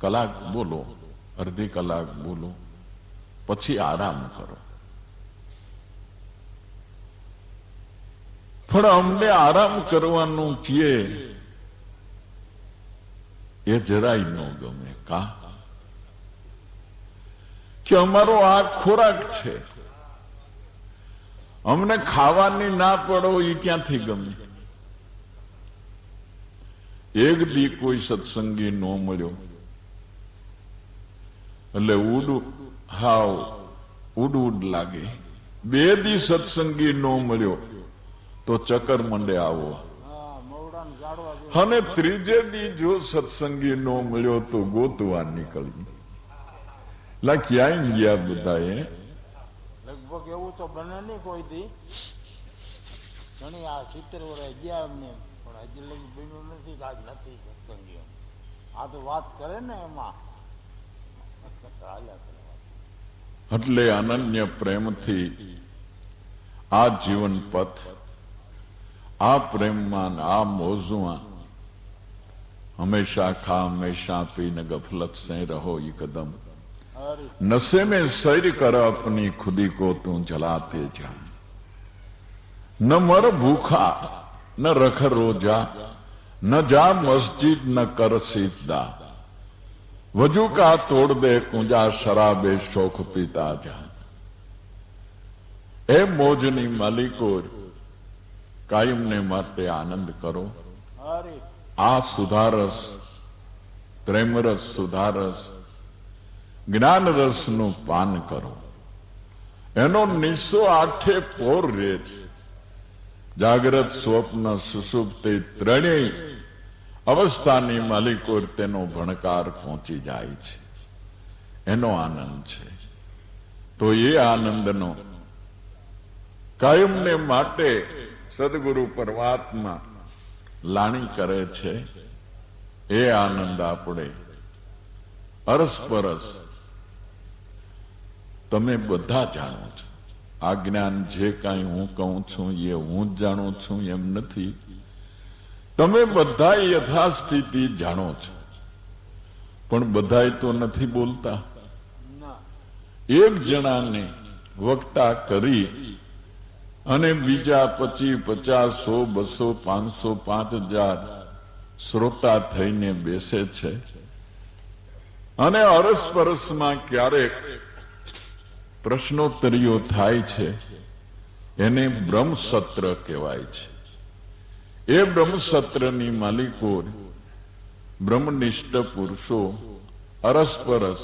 કલાક બોલો, અડધી કલાક બોલો, પછી આરામ કરો. પણ અમને આરામ કરવાનું કીએ એ જરાય ન ગમે. કા કે અમારો આ ખોરાક છે, અમને ખાવાની ના પડો એ ક્યાંથી ગમે? એક દી કોઈ સત્સંગી ન મળ્યો એટલે ઉડું હાવ ઉડ ઉડ લાગે. 2 દી સત્સંગી નો મળ્યો તો ચક્કર મંડે આવો, હા મવડાને જાડવા જેવું. અને 3જે દી જો સત્સંગી નો મળ્યો તો ગોતવા નીકળી. લા ક્યાંય ગયા બધાએ? લગભગ એવું તો બને નહીં કોઈ દી. ઘણી આ 70 વર્ષ ગયા એમને, પણ હજી લગી બન્યું નથી કે આજ નથી સત્સંગીઓ. આ તો વાત કરે ને એમાં હાલ્યા કરે વાત. એટલે અનન્ય પ્રેમથી આ જીવન પથ, આ પ્રેમમાં, આ મોજમાં हमेशा खा हमेशा पी न गफलत से रहो ये कदम, હરી नशे में सैर कर अपनी खुदी को तू जलाते जा, न मर भूखा न रख रोजा, न जा मस्जिद न कर सीजदा, वजू का तोड़ दे कुंजा शराबे शोक पीता जा. એ મોજની માલિકો કાયમને માટે આનંદ કરો. હરી આ સુધારસ, પ્રેમરસ સુધારસ, જ્ઞાનરસનું પાન કરો. એનો નિશો 8 પોર રહે છે. જાગ્રત, સ્વપ્ન, સુષુપ્તિ ત્રણેય અવસ્થાની માલિકો તેનો ભણકાર પહોંચી જાય છે. એનો આનંદ છે. તો એ આનંદનો કાયમને માટે સદગુરુ પરમાત્મા લાણી કરે છે. એ આનંદ આપણે અરસપરસ તમે બધા જાણો છો. આ જ્ઞાન જે કાંઈ હું કહું છું એ હું જ જાણું છું એમ નથી. તમે બધા યથાસ્થિતિ જાણો છો, પણ બધાય તો નથી બોલતા. ના એક જણાને વક્તા કરી અને બીજા 25, 50, 100, 200, 500, 5000 શ્રોતા થઈને બેસે છે. અને અરસપરસમાં ક્યારેક પ્રશ્નોત્તરીઓ થાય છે. એને બ્રહ્મસત્ર કહેવાય છે. એ બ્રહ્મસત્રની માલિકો બ્રહ્મનિષ્ઠ પુરુષો અરસપરસ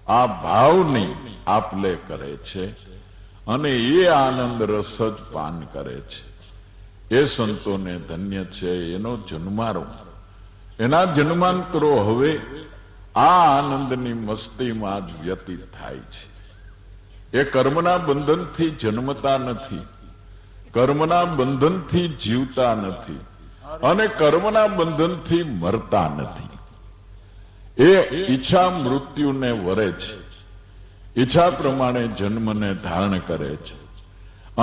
આ ભાવની આપલે કરે છે અને એ આનંદ રસ જ પાન કરે છે. એ સંતોને ધન્ય છે. એનો જન્મારો, એના જન્માંતરો હવે આ આનંદની મસ્તીમાં જ વ્યતીત થાય છે. એ કર્મના બંધનથી જન્મતા નથી, કર્મના બંધનથી જીવતા નથી, અને કર્મના બંધનથી મરતા નથી. એ ઈચ્છા મૃત્યુને વરે છે, ઈચ્છા પ્રમાણે જન્મને ધારણ કરે છે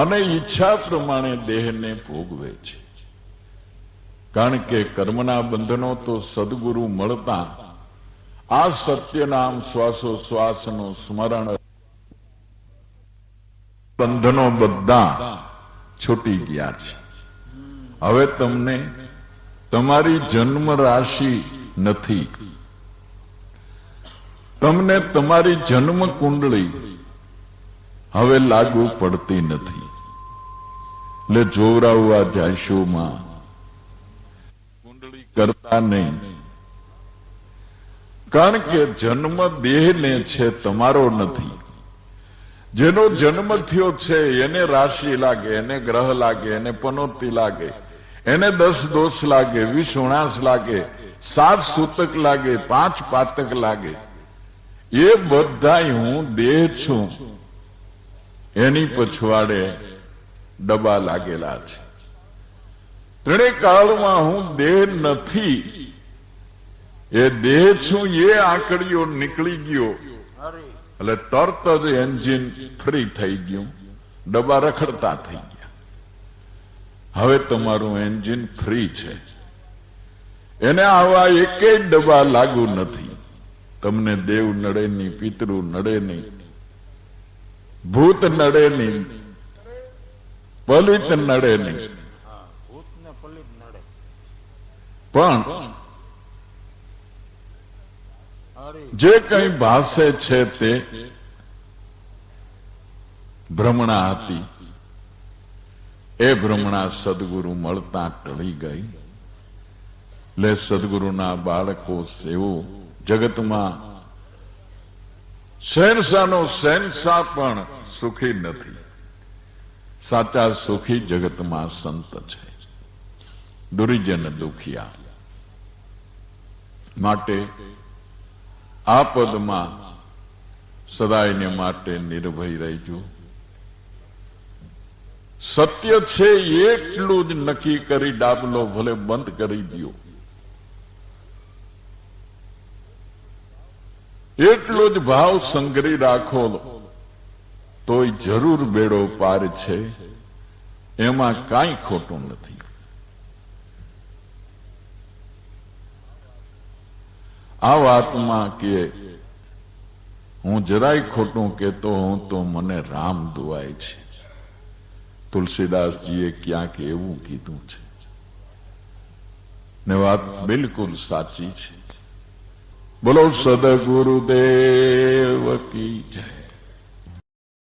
અને ઈચ્છા પ્રમાણે દેહને ભોગવે છે. કારણ કે કર્મના બંધનો તો સદગુરુ મળતા આ સત્યનામ શ્વાસોશ્વાસનું સ્મરણ બંધનો બધા છૂટી ગયા છે. હવે તમને તમારી જન્મ રાશિ નથી, તમને તમારી જન્મ કુંડળી હવે લાગુ પડતી નથી. એટલે જોવરાવવા જાયશોમાં કુંડળી કરતા નહીં. કારણ કે જન્મ દેહને છે, તમારો નથી. જેનો જન્મ થયો છે એને રાશિ લાગે, એને ગ્રહ લાગે, એને પનોતી લાગે, એને 10 દોષ લાગે, 20 ઉણાસ લાગે, 7 સૂતક લાગે, 5 પાતક લાગે. એ બધાય હું દેહ છું એની પછવાડે ડબ્બા લાગેલા છે. ત્રણેય કાળમાં હું દેહ નથી, એ દેહ છું એ આંકડીઓ નીકળી ગયો હરી એટલે તરત જ એન્જિન ફ્રી થઈ ગયું, ડબ્બા રખડતા થઈ ગયા. હવે તમારું એન્જિન ફ્રી છે. એને આવા એકેય ડબ્બા લાગુ નથી. તમને દેવ નડે નહીં, પિતૃ નડે નહીં, ભૂત નડે નહીં, પલિત નડે નહીં. હા ભૂત ને પલિત નડે. પણ હરી જે કંઈ ભાષે છે તે ભ્રમણા હતી. એ ભ્રમણા સદગુરુ મળતા ટળી ગઈ. એટલે સદગુરુના બાળકો સેવો જગતમાં શહેનશાહનો શહેનશાહ પણ સુખી નથી. સાચા સુખી જગતમાં સંત છે, દુર્જન દુખિયા. માટે આ પદમાં સદાયને માટે નિર્ભય રહેજો. સત્ય છે એટલું જ નક્કી કરી ડાબલો ભલે બંધ કરી દો. એટલો જ ભાવ સંગ્રહી રાખો તોય જરૂર બેડો પાર છે, એમાં કાંઈ ખોટું નથી. આ વાતમાં કે હું જરાય ખોટું કહેતો હું તો મને રામ દુવાય છે. તુલસીદાસજીએ ક્યાંક એવું કીધું છે ને વાત બિલકુલ સાચી છે. બોલો સદગુરુદેવ કી જય.